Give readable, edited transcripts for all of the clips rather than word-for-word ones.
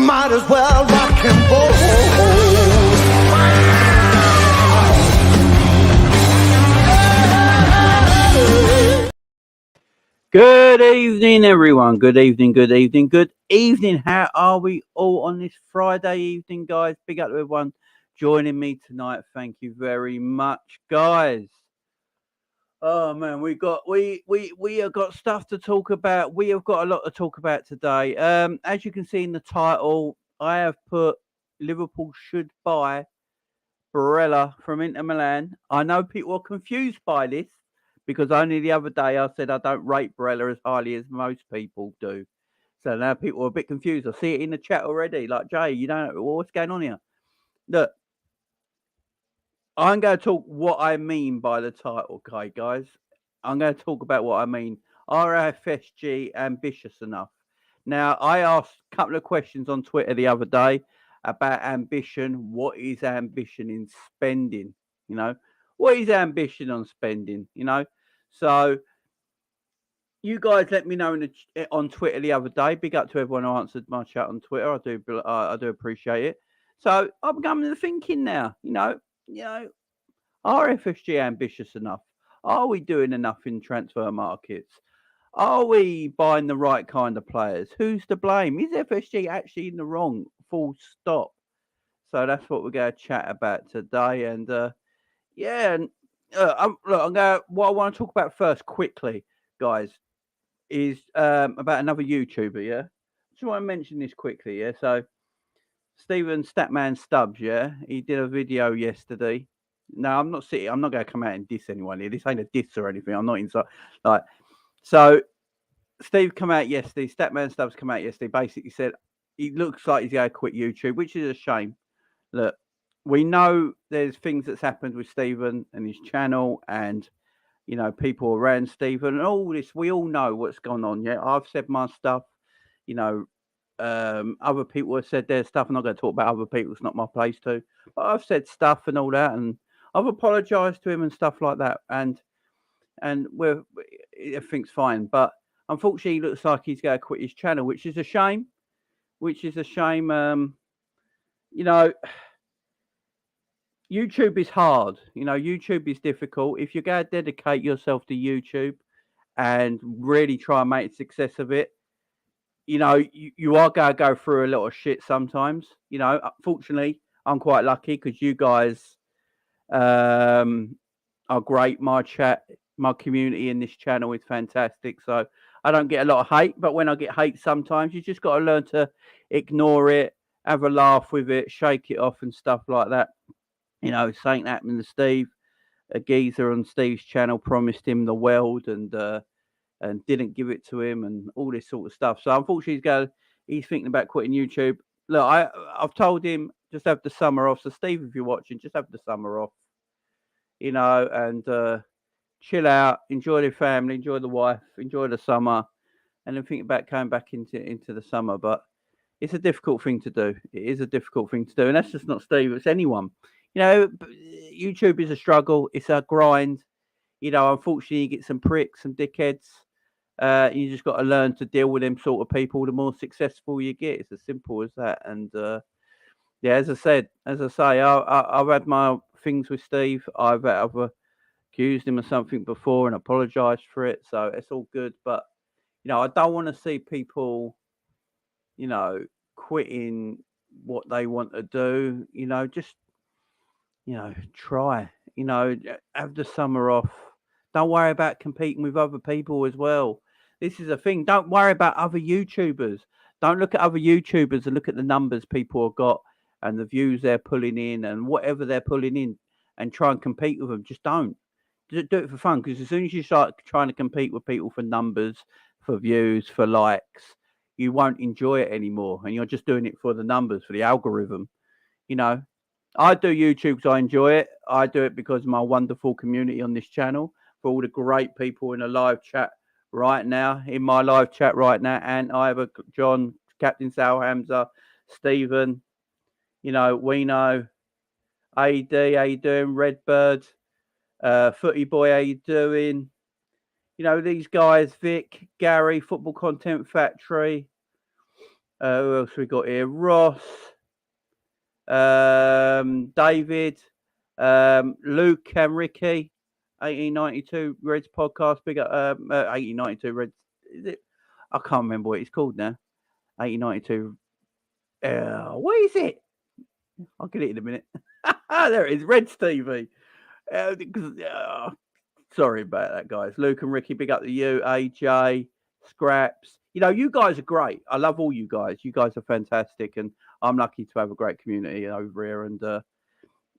might as well rock and roll. Good evening, everyone. Good evening, good evening, good evening. How are we all on this Friday evening, guys? Big up to everyone joining me tonight. Thank you very much, guys. Oh man, we have got stuff to talk about. We have got a lot to talk about today. As you can see in the title, I have put Liverpool should buy Barella from Inter Milan. I know people are confused by this because only the other day I said I don't rate Barella as highly as most people do. So now people are a bit confused. I see it in the chat already. Like, Jay, you don't know what's going on here. Look, I'm going to talk what I mean by the title, okay, guys? I'm going to talk about what I mean. Are FSG ambitious enough? Now, I asked a couple of questions on Twitter the other day about ambition. What is ambition in spending? You know, what is ambition on spending? You know, so you guys let me know on Twitter the other day. Big up to everyone who answered my chat on Twitter. I do appreciate it. So I'm coming to thinking now. You know, are FSG ambitious enough? Are we doing enough in transfer markets? Are we buying the right kind of players? Who's to blame? Is FSG actually in the wrong? Full stop. So that's what we're going to chat about today. And yeah, and what I want to talk about first, quickly, guys, is about another YouTuber. Yeah, just want to mention this quickly. Yeah, so Stephen Statman Stubbs. Yeah, he did a video yesterday. No, I'm not going to come out and diss anyone here. This ain't a diss or anything. I'm not inside. Like, so Steve come out yesterday. Statman Stubbs come out yesterday. Basically said he looks like he's going to quit YouTube, which is a shame. Look, we know there's things that's happened with Stephen and his channel, and you know people around Stephen and all this. We all know what's gone on. Yeah, I've said my stuff. You know, other people have said their stuff. I'm not going to talk about other people. It's not my place to. But I've said stuff and all that, and I've apologised to him and stuff like that. And everything's fine. But unfortunately, he looks like he's going to quit his channel, which is a shame. You know, YouTube is hard. You know, YouTube is difficult. If you're going to dedicate yourself to YouTube and really try and make a success of it, you know, you are going to go through a lot of shit sometimes. You know, fortunately, I'm quite lucky because you guys are great. My community in this channel is fantastic. So I don't get a lot of hate, but when I get hate sometimes, you just got to learn to ignore it, have a laugh with it, shake it off and stuff like that. You know, something happened to Steve. A geezer on Steve's channel promised him the world and didn't give it to him and all this sort of stuff. So unfortunately, he's thinking about quitting YouTube. Look, I've told him just have the summer off. So Steve, if you're watching, just have the summer off. You know, and chill out, enjoy the family, enjoy the wife, enjoy the summer, and then think about coming back into the summer. But it's a difficult thing to do. It is a difficult thing to do, and that's just not Steve. It's anyone. You know, YouTube is a struggle. It's a grind. You know, unfortunately, you get some pricks, some dickheads. You just got to learn to deal with them sort of people. The more successful you get, it's as simple as that. And yeah, as I say, I've had my things with Steve. I've accused him of something before and apologised for it, so it's all good. But you know, I don't want to see people, you know, quitting what they want to do. You know, just try. You know, have the summer off. Don't worry about competing with other people as well. This is a thing. Don't worry about other YouTubers. Don't look at other YouTubers and look at the numbers people have got and the views they're pulling in and whatever they're pulling in and try and compete with them. Just don't. Do it for fun, because as soon as you start trying to compete with people for numbers, for views, for likes, you won't enjoy it anymore. And you're just doing it for the numbers, for the algorithm. You know, I do YouTube because I enjoy it. I do it because of my wonderful community on this channel, for all the great people in the live chat right now, in my live chat right now. And I have John, Captain Sal Hamza, Stephen, you know, we know, AD, how you doing? Redbird, Footy Boy, how you doing? You know, these guys, Vic, Gary, Football Content Factory, Who else we got here? Ross, David, Luke and Ricky, 1892 Reds podcast. Big up, 1892 Reds. Is it? I can't remember what it's called now. 1892. What is it? I'll get it in a minute. There it is, Reds TV. Sorry about that, guys. Luke and Ricky, big up to you. AJ, Scraps. You know, you guys are great. I love all you guys. You guys are fantastic, and I'm lucky to have a great community over here. And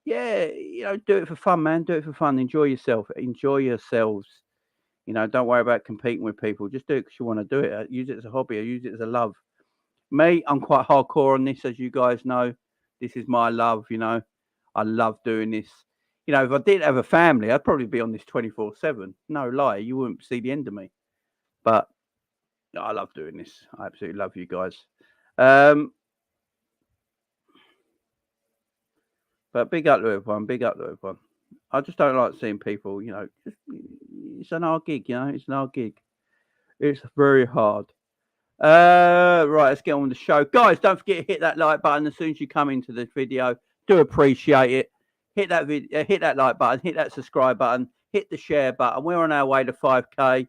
yeah, you know, do it for fun, man. Do it for fun. Enjoy yourself. Enjoy yourselves. You know, don't worry about competing with people. Just do it because you want to do it. Use it as a hobby or use it as a love. Me, I'm quite hardcore on this, as you guys know. This is my love, you know. I love doing this. You know, if I didn't have a family, I'd probably be on this 24/7. No lie, you wouldn't see the end of me. But I love doing this. I absolutely love you guys. But big up to everyone. Big up to everyone. I just don't like seeing people, you know, it's an hard gig, you know. It's an hard gig. It's very hard. Right, let's get on with the show. Guys, don't forget to hit that like button as soon as you come into the video. Do appreciate it. Hit that hit that like button, hit that subscribe button, hit the share button. We're on our way to 5K.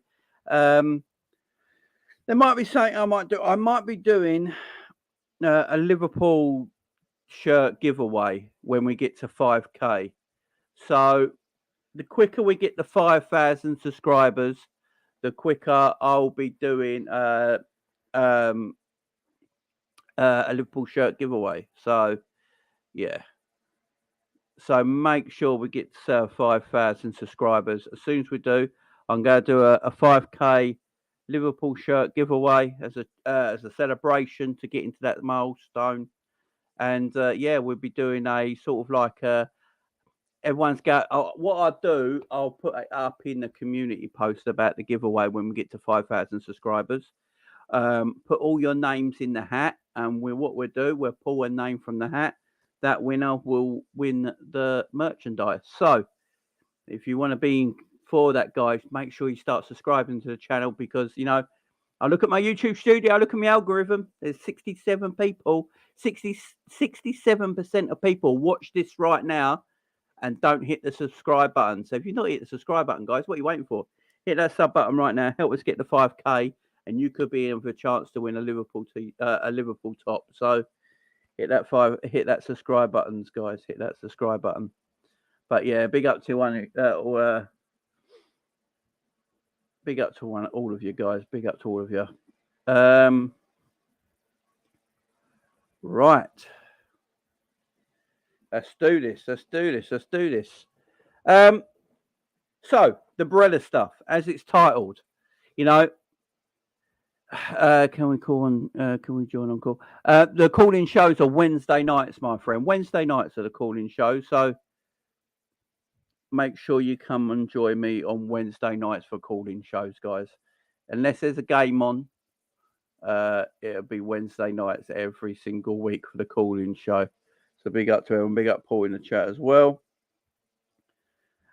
There might be something I might do. I might be doing a Liverpool shirt giveaway when we get to 5K. So the quicker we get to 5,000 subscribers, the quicker I'll be doing a Liverpool shirt giveaway. So yeah. So make sure we get to 5,000 subscribers. As soon as we do, I'm going to do a 5K Liverpool shirt giveaway as a celebration to get into that milestone. And yeah, we'll be doing a sort of like everyone's got. What I'll do, I'll put it up in the community post about the giveaway when we get to 5,000 subscribers. Put all your names in the hat, and what we'll do, we'll pull a name from the hat. That winner will win the merchandise. So if you want to be for that, guys, make sure you start subscribing to the channel, because, you know, I look at my YouTube studio, I look at my algorithm, there's 67 people, 67% of people watch this right now and don't hit the subscribe button. So if you're not hit the subscribe button, guys, what are you waiting for? Hit that sub button right now. Help us get to 5K, and you could be in for a chance to win a Liverpool top. So hit that subscribe buttons, guys. Hit that subscribe button. But yeah, big up to all of you guys. Big up to all of you. Right. Let's do this. So the Barella stuff, as it's titled, you know. Can we join on call? The call-in shows are Wednesday nights, my friend. Wednesday nights are the call-in shows. So make sure you come and join me on Wednesday nights for call-in shows, guys. Unless there's a game on, it'll be Wednesday nights every single week for the call-in show. So big up to everyone. Big up Paul in the chat as well.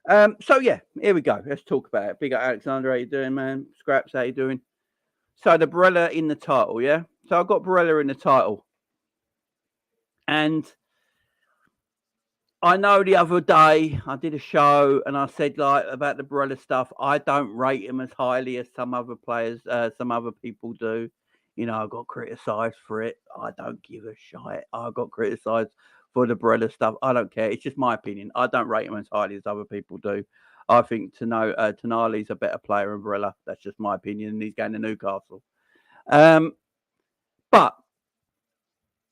So yeah, here we go. Let's talk about it. Big up Alexander. How you doing, man? Scraps, how you doing? So the Barella in the title, yeah? So I've got Barella in the title. And I know the other day I did a show and I said, like, about the Barella stuff, I don't rate him as highly as some other players, some other people do. You know, I got criticised for it. I don't give a shit. I got criticised for the Barella stuff. I don't care. It's just my opinion. I don't rate him as highly as other people do. I think Tonali's a better player than Barella. That's just my opinion, and he's going to Newcastle. But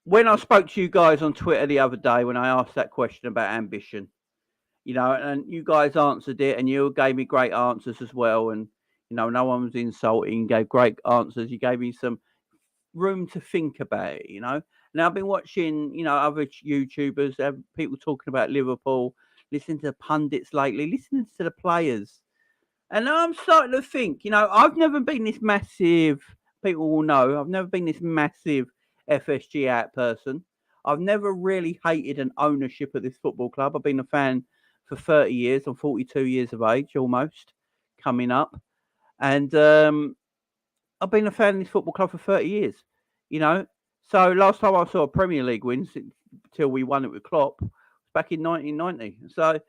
when I spoke to you guys on Twitter the other day, when I asked that question about ambition, you know, and you guys answered it, and you gave me great answers as well. And, you know, no one was insulting, gave great answers. You gave me some room to think about it, you know. Now, I've been watching, you know, other YouTubers, people talking about Liverpool, listening to the pundits lately, listening to the players. And I'm starting to think, you know, I've never been this massive, people will know, I've never been this massive FSG out person. I've never really hated an ownership of this football club. I've been a fan for 30 years. I'm 42 years of age, almost, coming up. And I've been a fan of this football club for 30 years, you know. So last time I saw a Premier League win till we won it with Klopp was back in 1990. So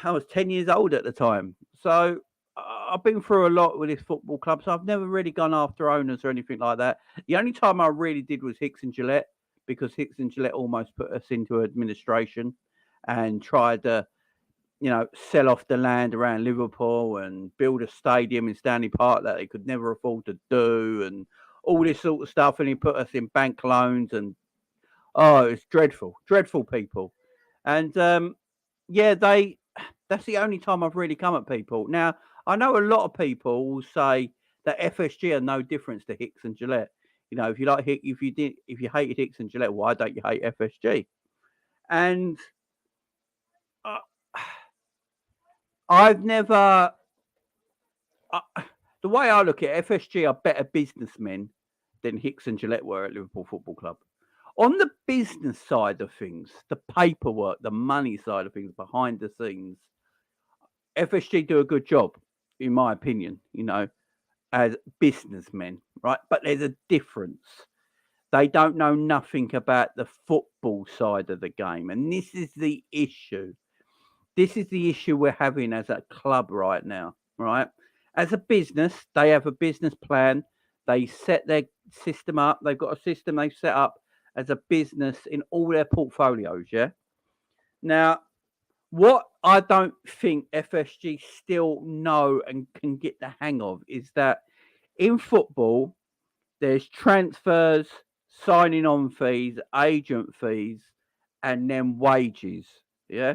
I was 10 years old at the time. So I've been through a lot with this football club. So I've never really gone after owners or anything like that. The only time I really did was Hicks and Gillette, because Hicks and Gillette almost put us into administration and tried to, sell off the land around Liverpool and build a stadium in Stanley Park that they could never afford to do, and all this sort of stuff. And he put us in bank loans, and it's dreadful, dreadful people. And that's the only time I've really come at people. Now, I know a lot of people will say that FSG are no difference to Hicks and Gillette. If you hated Hicks and Gillette, why don't you hate FSG? And I've never. The way I look at it, FSG are better businessmen than Hicks and Gillette were at Liverpool Football Club. On the business side of things, the paperwork, the money side of things, behind the scenes, FSG do a good job, in my opinion, as businessmen, right? But there's a difference. They don't know nothing about the football side of the game. And this is the issue. This is the issue we're having as a club right now, right? As a business, they have a business plan. They set their system up. They've got a system they've set up as a business in all their portfolios, yeah? Now, what I don't think FSG still know and can get the hang of is that in football, there's transfers, signing on fees, agent fees, and then wages, yeah?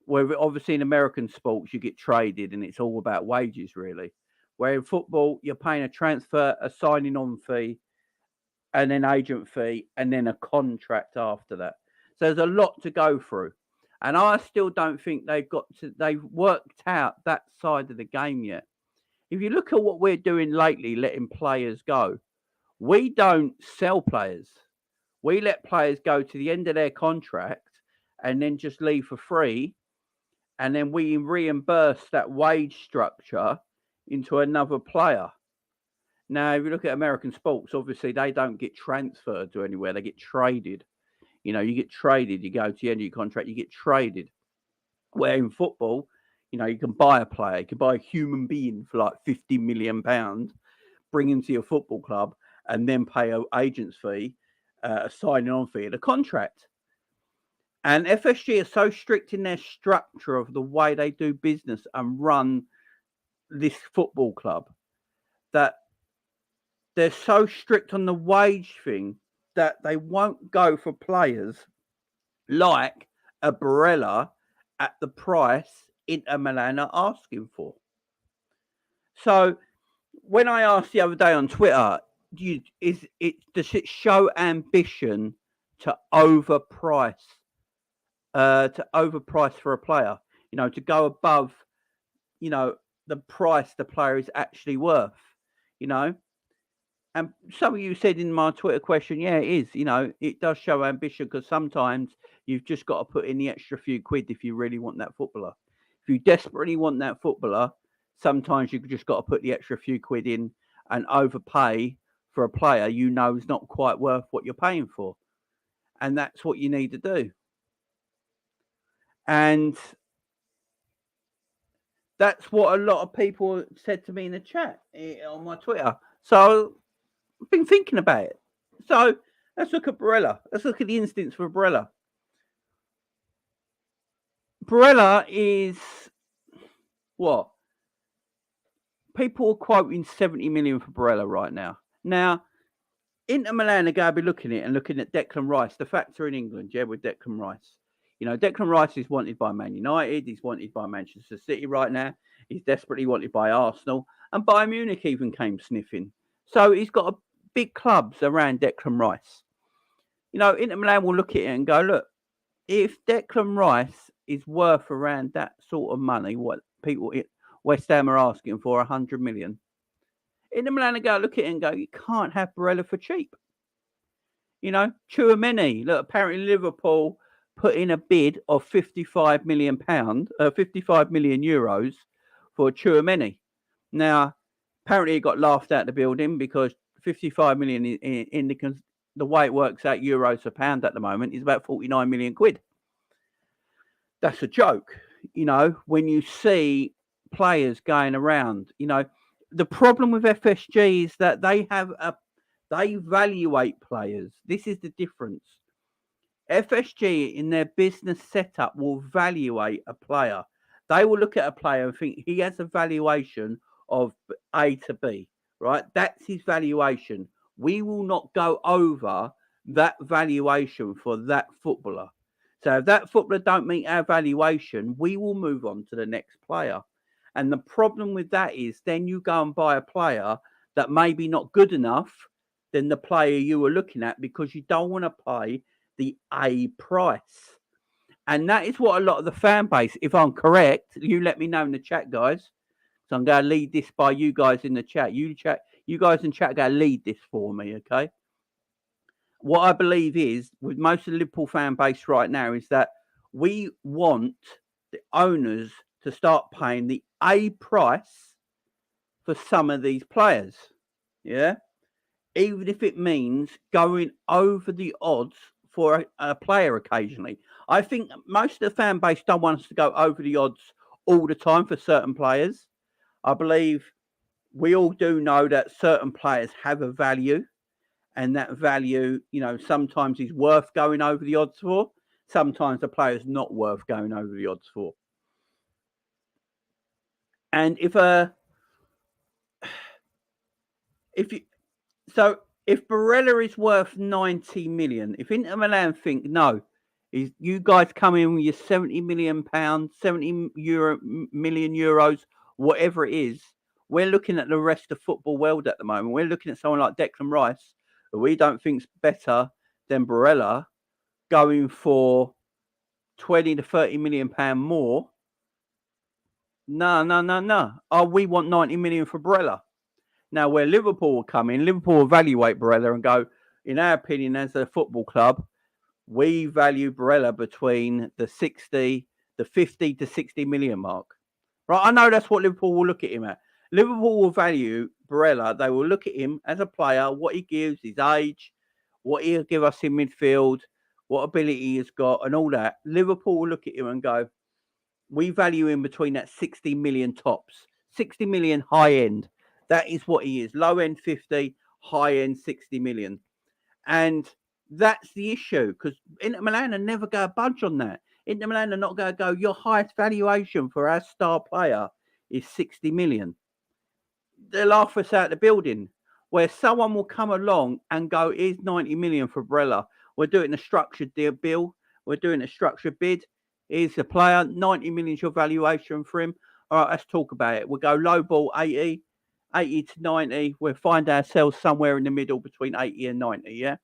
Where obviously in American sports, you get traded and it's all about wages, really. Where in football, you're paying a transfer, a signing on fee, and then agent fee, and then a contract after that. So there's a lot to go through. And I still don't think they've worked out that side of the game yet. If you look at what we're doing lately, letting players go, we don't sell players. We let players go to the end of their contract and then just leave for free. And then we reimburse that wage structure into another player. Now, if you look at American sports, obviously they don't get transferred to anywhere. They get traded. You get traded. You go to the end of your contract, you get traded. Where in football, you can buy a player. You can buy a human being for like £50 million, bring him to your football club, and then pay an agent's fee, a signing on fee, and a contract. And FSG are so strict in their structure of the way they do business and run this football club that they're so strict on the wage thing that they won't go for players like a Barella at the price Inter Milan are asking for. So when I asked the other day on Twitter, does it show ambition to overprice for a player? To go above, the price the player is actually worth. And some of you said in my Twitter question, yeah, it is. It does show ambition, because sometimes you've just got to put in the extra few quid if you really want that footballer. If you desperately want that footballer, sometimes you've just got to put the extra few quid in and overpay for a player is not quite worth what you're paying for. And that's what you need to do. And that's what a lot of people said to me in the chat on my Twitter. So I've been thinking about it. So let's look at Barella. Let's look at the instance for Barella. Barella is what? People are quoting 70 million for Barella right now. Now, Inter Milan are going to be looking at Declan Rice, the factor in England, with Declan Rice. Declan Rice is wanted by Man United. He's wanted by Manchester City right now. He's desperately wanted by Arsenal. And Bayern Munich even came sniffing. So he's got big clubs around Declan Rice. Inter Milan will look at it and go, look, if Declan Rice is worth around that sort of money, what people at West Ham are asking for, 100 million, Inter Milan will go look at it and go, you can't have Barella for cheap. Tchouaméni, look, apparently Liverpool put in a bid of 55 million euros for Tchouaméni. Now, apparently he got laughed out of the building because 55 million in the way it works out euros a pound at the moment is about 49 million quid. That's a joke. When you see players going around, the problem with FSG is that they evaluate players. This is the difference. FSG in their business setup will evaluate a player. They will look at a player and think he has a valuation of A to B, right? That's his valuation. We will not go over that valuation for that footballer. So if that footballer don't meet our valuation, we will move on to the next player. And the problem with that is then you go and buy a player that maybe not good enough than the player you were looking at because you don't want to pay the A price. And that is what a lot of the fan base, if I'm correct, you let me know in the chat, guys. So I'm going to lead this by you guys in the chat. You guys in chat are going to lead this for me, okay? What I believe is, with most of the Liverpool fan base right now, is that we want the owners to start paying the A price for some of these players. Yeah? Even if it means going over the odds for a player occasionally. I think most of the fan base don't want us to go over the odds all the time for certain players. I believe we all do know that certain players have a value, and that value, sometimes is worth going over the odds for. Sometimes the player's not worth going over the odds for. And if Barella is worth 90 million, if Inter Milan think no, you guys come in with your 70 million pounds, 70 million euros, whatever it is, we're looking at the rest of the football world at the moment. We're looking at someone like Declan Rice, who we don't think's better than Barella, going for 20 to 30 million pound more. No. Oh, we want 90 million for Barella. Now, where Liverpool will come in, Liverpool will evaluate Barella and go, in our opinion, as a football club, we value Barella between the 50 to 60 million mark. Right? I know that's what Liverpool will look at him at. Liverpool will value Barella. They will look at him as a player, what he gives, his age, what he'll give us in midfield, what ability he's got, and all that. Liverpool will look at him and go, we value him between that 60 million tops, 60 million high end. That is what he is. Low end 50, high end 60 million. And that's the issue, because Inter Milan are never going to budge on that. Inter Milan are not going to go, your highest valuation for our star player is 60 million. They'll laugh us out of the building. Where someone will come along and go, here's 90 million for Barella. We're doing a structured deal, Bill. We're doing a structured bid. Here's the player. 90 million is your valuation for him. All right, let's talk about it. We'll go low ball 80 to 90. We'll find ourselves somewhere in the middle between 80 and 90, yeah?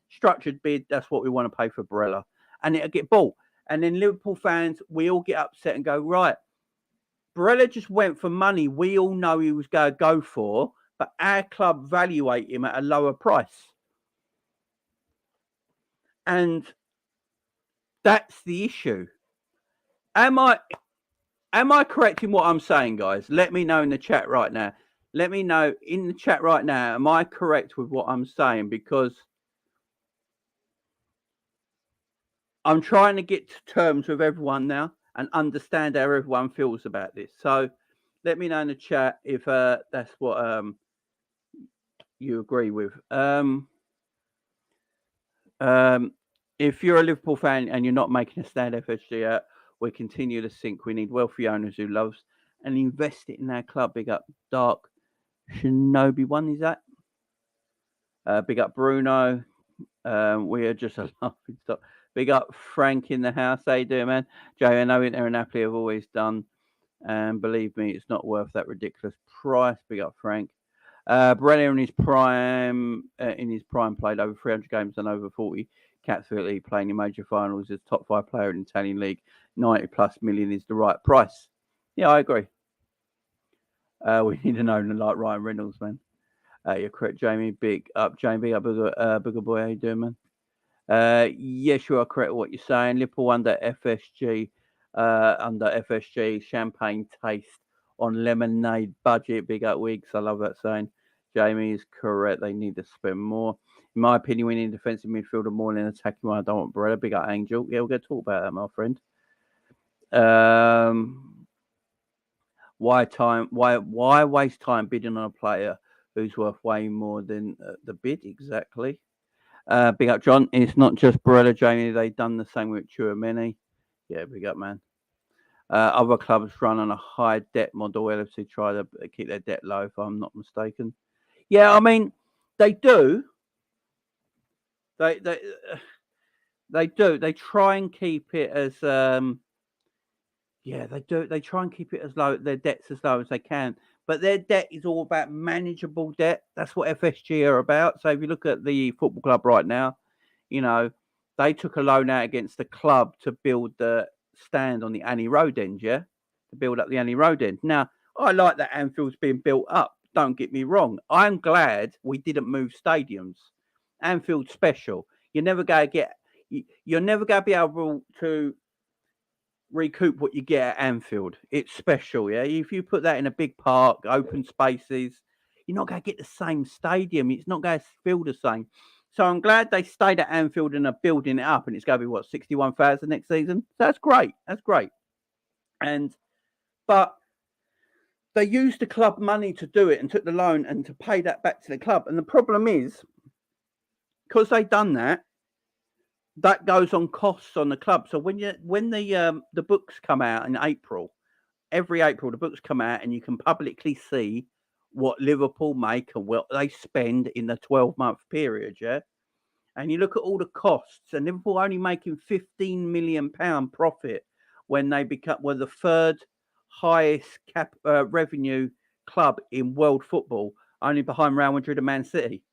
Structured bid, that's what we want to pay for Barella. And it'll get bought. And then Liverpool fans, we all get upset and go, right, Barella just went for money we all know he was going to go for, but our club evaluate him at a lower price. And that's the issue. Am I correct in what I'm saying, guys? Let me know in the chat right now. Let me know in the chat right now, am I correct with what I'm saying? Because I'm trying to get to terms with everyone now and understand how everyone feels about this. So let me know in the chat if that's what you agree with. If you're a Liverpool fan and you're not making a stand FSG out, we continue to sink. We need wealthy owners who loves and invest it in our club. Big up Dark Shinobi One, is that? Big up Bruno. We are just a laughing stock. Big up Frank in the house. How you doing, man? Joe, I know Inter and Napoli have always done. And believe me, it's not worth that ridiculous price. Big up Frank. Barella in his prime played over 300 games and over 40 caps for Italy, playing in major finals as top 5 player in the Italian league. 90 plus million is the right price. Yeah, I agree. We need an owner like Ryan Reynolds, man. You're correct, Jamie. Big up, Jamie. Big up, Booger Boy. How you doing, man? Yes, you are correct what you're saying. Liverpool under FSG, champagne taste on lemonade budget. Big up, Wigs. I love that saying. Jamie is correct. They need to spend more. In my opinion, we need a defensive midfielder more than an attacking one. I don't want Barella. Big up Angel. Yeah, we're going to talk about that, my friend. Why waste time bidding on a player who's worth way more than the bid? Exactly. Big up John. It's not just Barella, Jamie. They've done the same with Chouameni. Yeah, big up, man. Other clubs run on a high debt model. LFC try to keep their debt low, if I'm not mistaken. Yeah, I mean, they do. They do. They try and keep it as yeah, they do. They try and keep it as low, their debts as low as they can. But their debt is all about manageable debt. That's what FSG are about. So if you look at the football club right now, you know, they took a loan out against the club to build the stand on the Annie Road end, yeah? To build up the Annie Road end. Now, I like that Anfield's being built up. Don't get me wrong. I'm glad we didn't move stadiums. Anfield's special. You're never going to be able to recoup what you get at Anfield. It's special, yeah. If you put that in a big park, open spaces, you're not going to get the same stadium. It's not going to feel the same. So I'm glad they stayed at Anfield and are building it up, and it's going to be 61,000 next season. So that's great. That's great. But they used the club money to do it and took the loan and to pay that back to the club. And the problem is, because they've done that, that goes on costs on the club. So when the books come out in April, every April the books come out and you can publicly see what Liverpool make and what they spend in the 12-month period, yeah. And you look at all the costs, and Liverpool only making £15 million profit when they were the third highest revenue club in world football, only behind Real Madrid and Man City.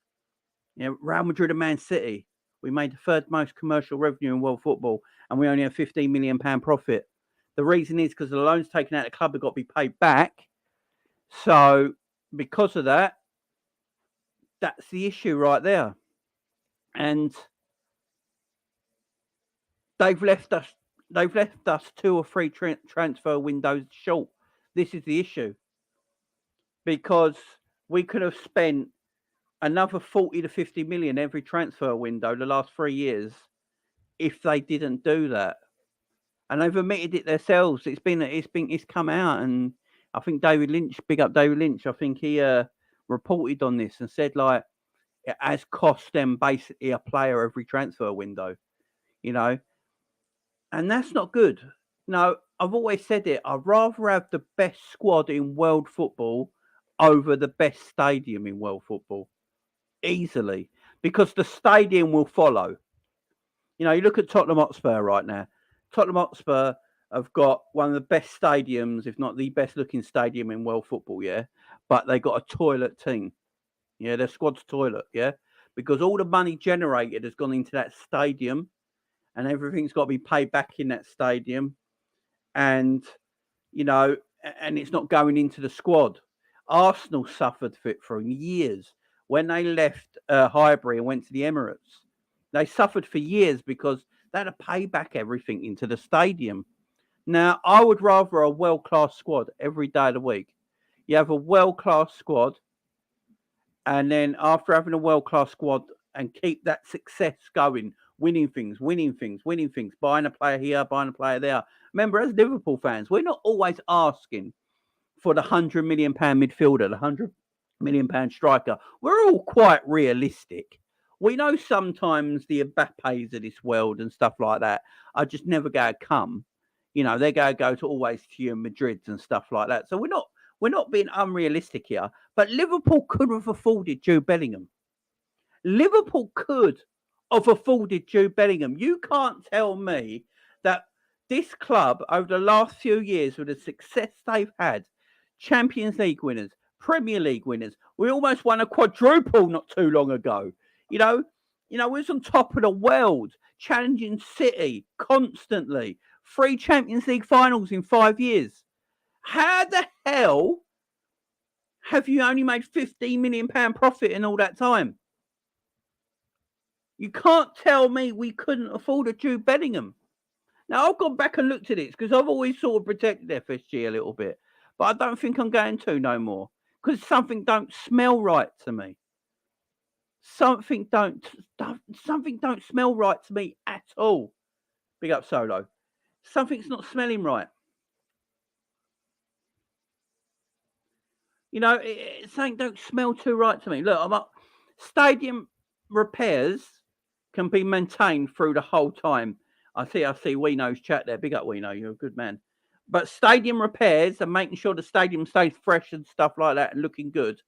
Yeah, Real Madrid and Man City. We made the third most commercial revenue in world football, and we only have £15 million profit. The reason is because the loans taken out of the club have got to be paid back. So because of that, that's the issue right there. And they've left us 2 or 3 transfer windows short. This is the issue. Because we could have spent another 40 to 50 million every transfer window the last 3 years if they didn't do that. And they've admitted it themselves. It's come out, and I think David Lynch, big up David Lynch, I think he reported on this and said like it has cost them basically a player every transfer window, you know. And that's not good. No, I've always said it. I'd rather have the best squad in world football over the best stadium in world football. Easily. Because the stadium will follow. You know, you look at Tottenham Hotspur right now. Tottenham Hotspur have got one of the best stadiums, if not the best looking stadium in world football, yeah? But they got a toilet team. Yeah, their squad's toilet, yeah? Because all the money generated has gone into that stadium, and everything's got to be paid back in that stadium. And, you know, and it's not going into the squad. Arsenal suffered for years. When they left Highbury and went to the Emirates, they suffered for years because they had to pay back everything into the stadium. Now, I would rather a world-class squad every day of the week. You have a world-class squad, and then after having a world-class squad and keep that success going, winning things, buying a player here, buying a player there. Remember, as Liverpool fans, we're not always asking for the £100 million midfielder, the £100 million striker. We're all quite realistic. We know sometimes the Mbappes of this world and stuff like that are just never going to come. You know, they're going to go to always to your Madrids and stuff like that. So we're not being unrealistic here. But Liverpool could have afforded Jude Bellingham. Liverpool could have afforded Jude Bellingham. You can't tell me that this club over the last few years with the success they've had, Champions League winners, Premier League winners, we almost won a quadruple not too long ago. You know, we was on top of the world, challenging City constantly. 3 Champions League finals in 5 years. How the hell have you only made £15 million profit in all that time? You can't tell me we couldn't afford a Jude Bellingham. Now, I've gone back and looked at it because I've always sort of protected FSG a little bit. But I don't think I'm going to no more. because something don't smell right to me. Something don't smell right to me at all. Big up Solo. Something's not smelling right. You know, something don't smell too right to me. Look, I'm up. Stadium repairs can be maintained through the whole time. I see Weeno's chat there. Big up Weeno, you're a good man. But stadium repairs and making sure the stadium stays fresh and stuff like that and looking good,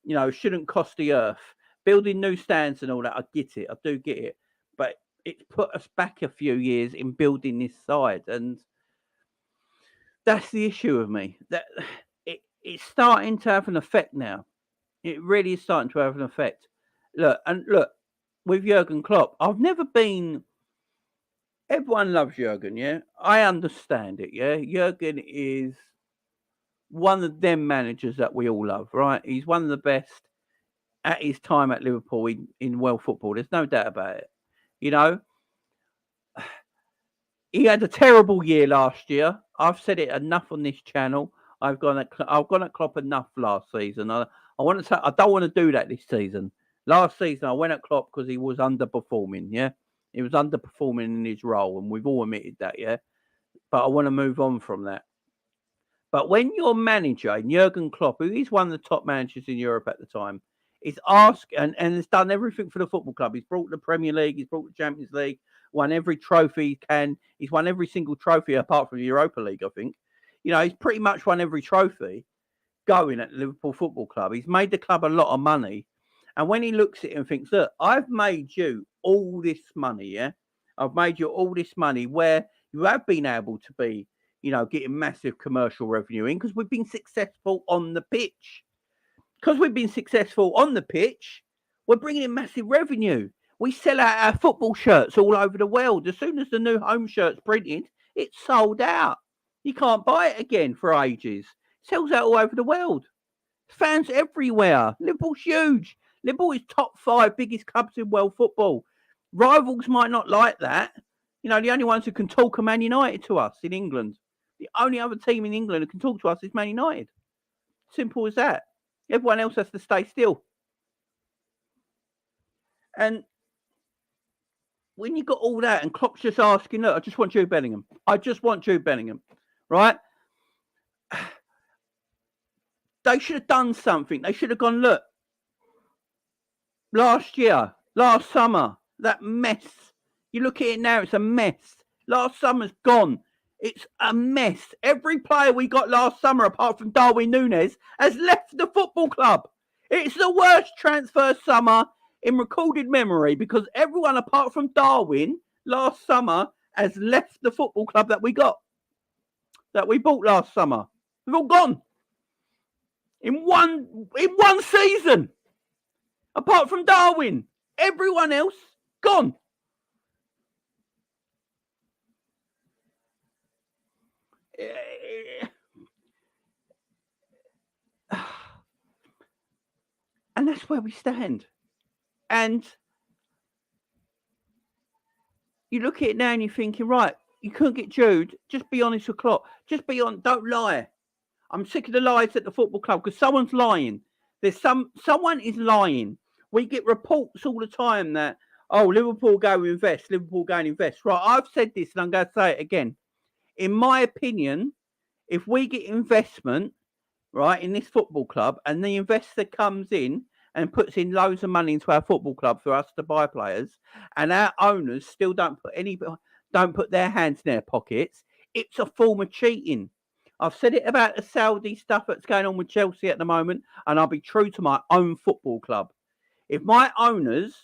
you know, shouldn't cost the earth. Building new stands and all that, I get it. I do get it. But it's put us back a few years in building this side. And that's the issue with me. That it's starting to have an effect now. It really is starting to have an effect. Look, with Jurgen Klopp, I've never been. Everyone loves Jurgen, yeah? I understand it, yeah? Jurgen is one of them managers that we all love, right? He's one of the best at his time at Liverpool in world football. There's no doubt about it. You know, he had a terrible year last year. I've said it enough on this channel. I've gone at Klopp enough last season. I want to say I don't want to do that this season. Last season I went at Klopp because he was underperforming. Yeah, he was underperforming in his role, and we've all admitted that. Yeah, but I want to move on from that. But when your manager, Jurgen Klopp, who is one of the top managers in Europe at the time, is asked and has done everything for the football club. He's brought the Premier League, he's brought the Champions League, won every trophy he can. He's won every single trophy apart from the Europa League, I think. You know, he's pretty much won every trophy going at the Liverpool Football Club. He's made the club a lot of money. And when he looks at it and thinks, look, I've made you all this money, yeah? I've made you all this money where you have been able to be, you know, getting massive commercial revenue in because we've been successful on the pitch. Because we've been successful on the pitch, we're bringing in massive revenue. We sell out our football shirts all over the world. As soon as the new home shirt's printed, it's sold out. You can't buy it again for ages. Sells out all over the world. Fans everywhere. Liverpool's huge. Liverpool is top 5 biggest clubs in world football. Rivals might not like that. You know, the only ones who can talk are Man United to us in England. The only other team in England who can talk to us is Man United. Simple as that. Everyone else has to stay still. And when you got all that and Klopp's just asking, look, I just want Jude Bellingham. I just want Jude Bellingham. Right? They should have done something. They should have gone, look, last summer, that mess. You look at it now, it's a mess. Last summer's gone. It's a mess. Every player we got last summer, apart from Darwin Núñez, has left the football club. It's the worst transfer summer in recorded memory because everyone apart from Darwin last summer has left the football club that we got, that we bought last summer. They've all gone in one season. Apart from Darwin, everyone else gone. And that's where we stand. And you look at it now and you're thinking, right, you couldn't get Jude. Just be honest with Klopp. Just be on. Don't lie. I'm sick of the lies at the football club because someone's lying. Someone is lying. We get reports all the time that, oh, Liverpool go and invest. Liverpool go and invest. Right, I've said this and I'm going to say it again. In my opinion, if we get investment, right, in this football club and the investor comes in and puts in loads of money into our football club for us to buy players and our owners still don't put their hands in their pockets, it's a form of cheating. I've said it about the Saudi stuff that's going on with Chelsea at the moment, and I'll be true to my own football club. If my owners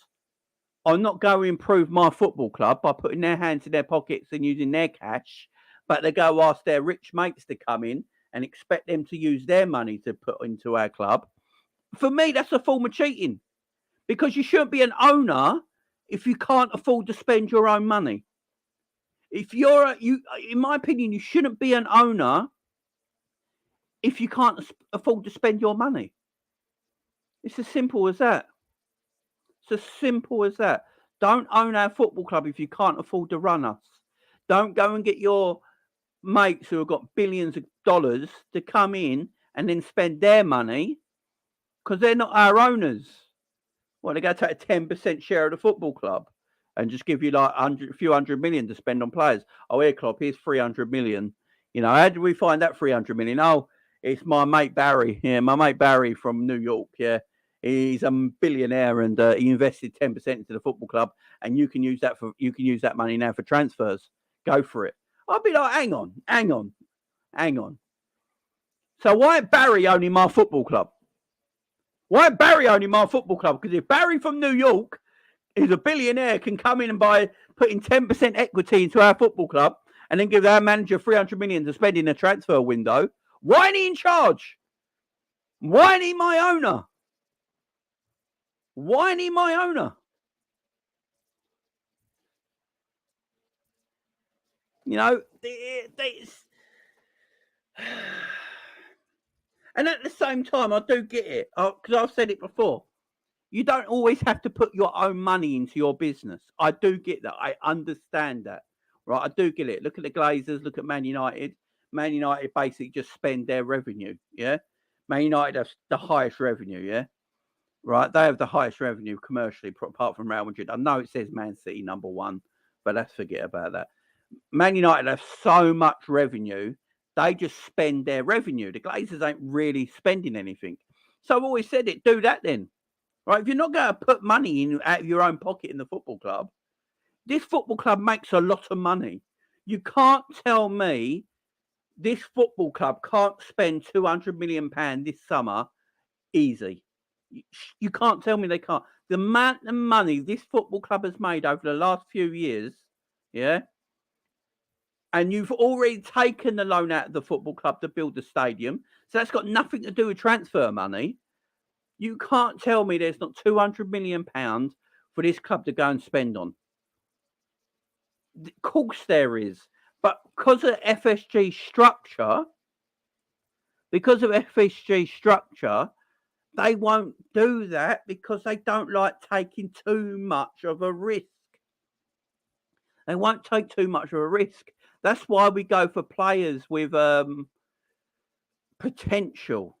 are not going to improve my football club by putting their hands in their pockets and using their cash, but they go ask their rich mates to come in and expect them to use their money to put into our club, for me, that's a form of cheating. Because you shouldn't be an owner if you can't afford to spend your own money. If in my opinion, you shouldn't be an owner if you can't afford to spend your money. It's as simple as that. It's as simple as that. Don't own our football club if you can't afford to run us. Don't go and get your mates who have got billions of dollars to come in and then spend their money because they're not our owners. Well, they're going to take a 10% share of the football club and just give you like a few hundred million to spend on players. Oh, here, Klopp, here's 300 million. You know, how did we find that 300 million? Oh, it's my mate Barry. Yeah, my mate Barry from New York. Yeah, he's a billionaire and he invested 10% into the football club, and you can use that money now for transfers. Go for it. I'll be like, hang on. So why ain't Barry owning my football club? Why ain't Barry owning my football club? Because if Barry from New York is a billionaire, can come in and putting 10% equity into our football club and then give our manager 300 million to spend in a transfer window, why ain't he in charge? Why ain't he my owner? Why ain't he my owner? You know, and at the same time, I do get it, because I've said it before. You don't always have to put your own money into your business. I do get that. I understand that. Right? I do get it. Look at the Glazers. Look at Man United. Man United basically just spend their revenue. Yeah. Man United has the highest revenue. Yeah. Right. They have the highest revenue commercially, apart from Real Madrid. I know it says Man City number one, but let's forget about that. Man United have so much revenue. They just spend their revenue. The Glazers ain't really spending anything. So I've always said it. Do that then. Right, if you're not going to put money in out of your own pocket in the football club, this football club makes a lot of money. You can't tell me this football club can't spend £200 million this summer easy. You can't tell me they can't. The amount of money this football club has made over the last few years, yeah, and you've already taken the loan out of the football club to build the stadium, so that's got nothing to do with transfer money. You can't tell me there's not £200 million for this club to go and spend on. Of course there is. But because of FSG structure, they won't do that because they don't like taking too much of a risk. They won't take too much of a risk. That's why we go for players with potential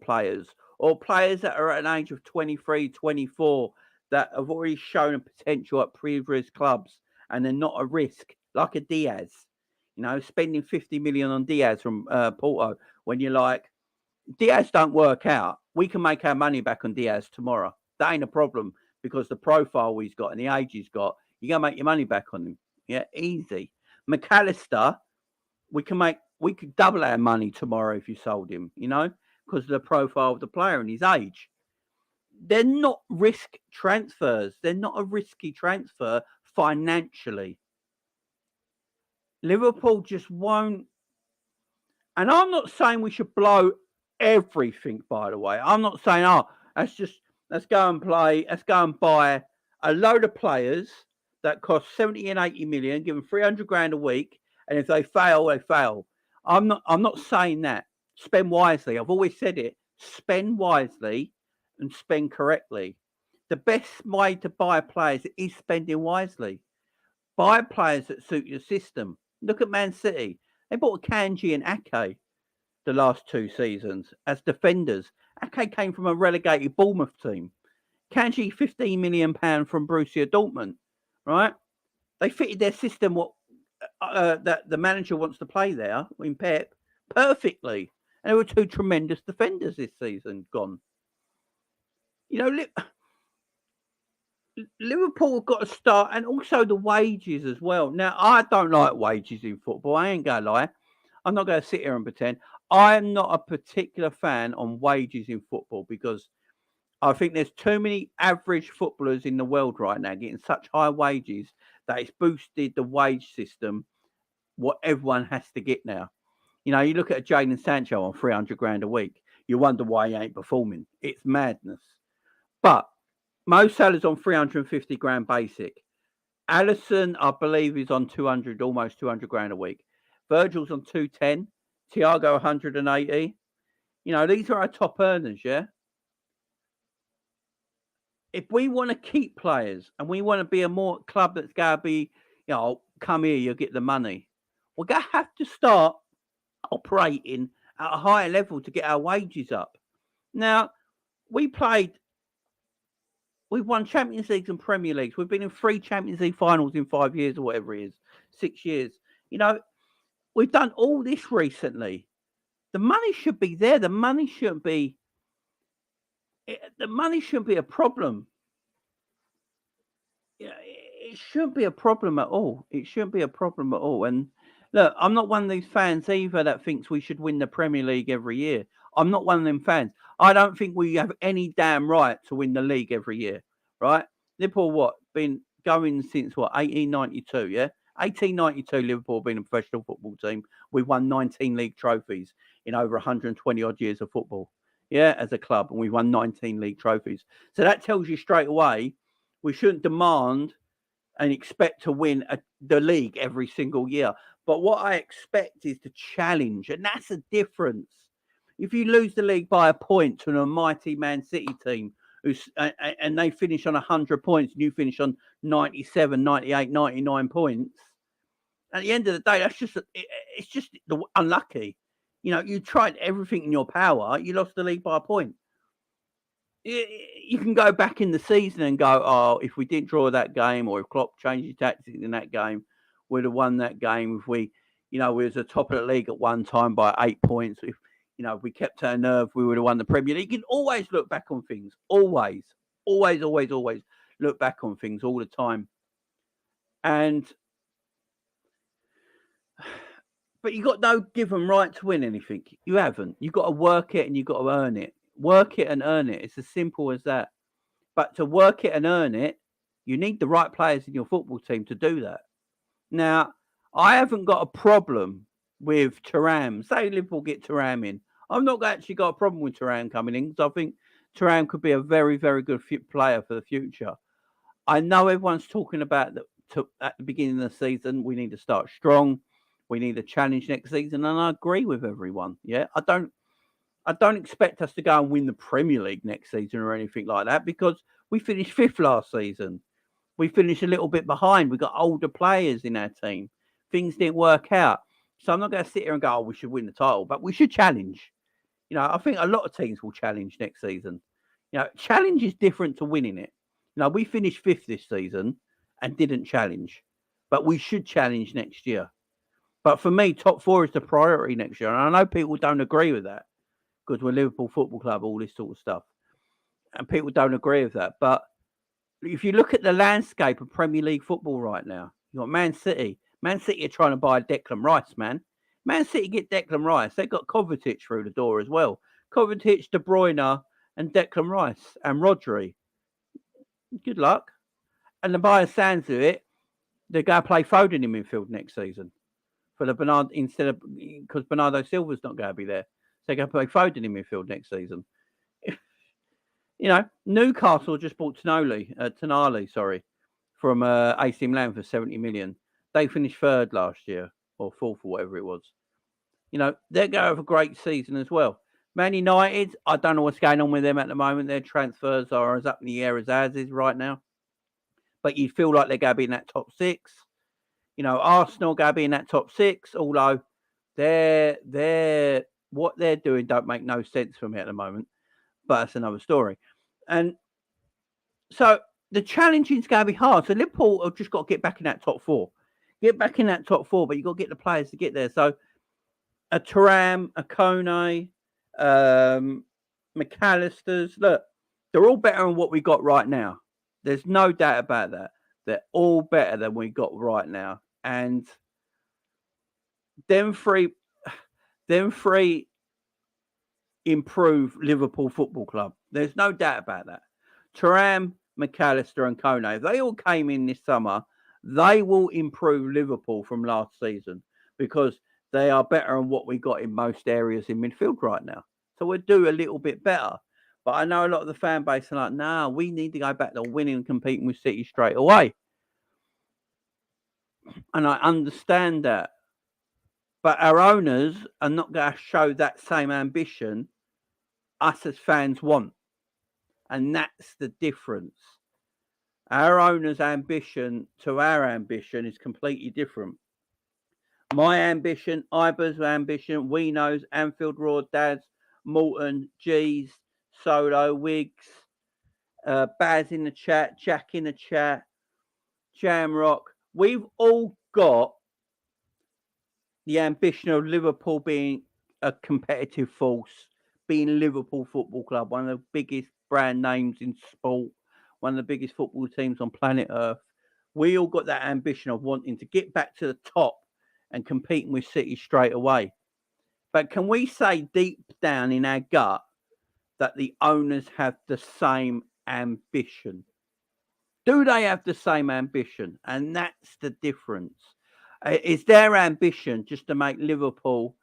players, or players that are at an age of 23, 24 that have already shown a potential at previous clubs and they're not a risk, like a Diaz. You know, spending 50 million on Diaz from Porto when you're like, Diaz don't work out. We can make our money back on Diaz tomorrow. That ain't a problem because the profile he's got and the age he's got, you're going to make your money back on him. Yeah, easy. McAllister, we could double our money tomorrow if you sold him, you know, because of the profile of the player and his age. They're not risk transfers. They're not a risky transfer financially. Liverpool just won't. And I'm not saying we should blow everything, by the way. I'm not saying, let's go and buy a load of players that cost 70 and 80 million, give them 300 grand a week. And if they fail, they fail. I'm not saying that. Spend wisely. I've always said it. Spend wisely and spend correctly. The best way to buy players is spending wisely. Buy players that suit your system. Look at Man City. They bought Kanji and Ake the last 2 seasons as defenders. Ake came from a relegated Bournemouth team. Kanji, £15 million from Borussia Dortmund. Right? They fitted their system that the manager wants to play there in Pep perfectly. And there were 2 tremendous defenders this season gone. You know, Liverpool have got to start, and also the wages as well. Now, I don't like wages in football. I ain't going to lie. I'm not going to sit here and pretend. I am not a particular fan on wages in football because I think there's too many average footballers in the world right now getting such high wages that it's boosted the wage system, what everyone has to get now. You know, you look at Jadon Sancho on 300 grand a week. You wonder why he ain't performing. It's madness. But Mo Salah's on 350 grand basic. Alisson, I believe, is on almost 200 grand a week. Virgil's on 210. Thiago 180. You know, these are our top earners, yeah? If we want to keep players and we want to be a more club that's going to be, you know, come here, you'll get the money. We're going to have to start operating at a higher level to get our wages up. Now, we've won Champions Leagues and Premier Leagues. We've been in 3 Champions League finals in 5 years or whatever it is, 6 years. We've done all this recently. The money should be there. The money shouldn't be a problem. It shouldn't be a problem at all. It shouldn't be a problem at all. And look, I'm not one of these fans either that thinks we should win the Premier League every year. I'm not one of them fans. I don't think we have any damn right to win the league every year, right? Liverpool, been going since 1892, yeah? 1892, Liverpool been a professional football team. We've won 19 league trophies in over 120 odd years of football, yeah, as a club. And we've won 19 league trophies. So that tells you straight away we shouldn't demand and expect to win the league every single year. But what I expect is to challenge, and that's the difference. If you lose the league by a point to an mighty Man City team, and they finish on 100 points, and you finish on 97, 98, 99 points, at the end of the day, it's just unlucky. You tried everything in your power, you lost the league by a point. You can go back in the season and go, oh, if we didn't draw that game, or if Klopp changed his tactics in that game, we'd have won that game. If we was the top of the league at one time by 8 points. If we kept our nerve, we would have won the Premier League. You can always look back on things. Always look back on things all the time. But you got no given right to win anything. You haven't. You've got to work it and you've got to earn it. Work it and earn it. It's as simple as that. But to work it and earn it, you need the right players in your football team to do that. Now, I haven't got a problem with Thuram. Say Liverpool get Thuram in. I've not actually got a problem with Thuram coming in, because I think Thuram could be a very, very good player for the future. I know everyone's talking about that at the beginning of the season. We need to start strong. We need a challenge next season, and I agree with everyone. Yeah, I don't expect us to go and win the Premier League next season or anything like that, because we finished 5th last season. We finished a little bit behind. We got older players in our team. Things didn't work out. So I'm not going to sit here and go, oh, we should win the title, but we should challenge. I think a lot of teams will challenge next season. Challenge is different to winning it. We finished 5th this season and didn't challenge, but we should challenge next year. But for me, top 4 is the priority next year. And I know people don't agree with that, because we're Liverpool Football Club, all this sort of stuff. And people don't agree with that. But if you look at the landscape of Premier League football right now, you've got Man City. Man City are trying to buy Declan Rice, man. Man City get Declan Rice. They got Kovacic through the door as well. Kovacic, De Bruyne, and Declan Rice, and Rodri. Good luck. And the by the sounds of it, they're going to play Foden in midfield next season for the Bernardo, because Bernardo Silva's not going to be there. So they're going to play Foden in midfield next season. Newcastle just bought Tonali, from AC Milan for 70 million. They finished 3rd last year, or 4th, or whatever it was. They're going to have a great season as well. Man United, I don't know what's going on with them at the moment. Their transfers are as up in the air as ours is right now. But you feel like they're going to be in that top 6. Arsenal going to be in that top 6, although what they're doing don't make no sense for me at the moment. But that's another story. And so the challenging is going to be hard. So Liverpool have just got to get back in that top 4. Get back in that top 4, but you've got to get the players to get there. So a Thuram, a Kone, McAllister's, look, they're all better than what we got right now. There's no doubt about that. They're all better than we got right now. And them three improve Liverpool Football Club. There's no doubt about that. Thuram, McAllister, and Kone, if they all came in this summer, they will improve Liverpool from last season, because they are better than what we got in most areas in midfield right now. So we'll do a little bit better. But I know a lot of the fan base are like, nah, we need to go back to winning and competing with City straight away. And I understand that. But our owners are not going to show that same ambition us as fans want. And that's the difference. Our owners' ambition to our ambition is completely different. My ambition, Iber's ambition, Wino's, Anfield Raw, Dad's, Morton, G's, Solo, Wiggs, Baz in the chat, Jack in the chat, Jamrock. We've all got the ambition of Liverpool being a competitive force, being Liverpool Football Club, one of the biggest brand names in sport, one of the biggest football teams on planet Earth. We all got that ambition of wanting to get back to the top and competing with City straight away. But can we say deep down in our gut that the owners have the same ambition? Do they have the same ambition? And that's the difference. Is their ambition just to make Liverpool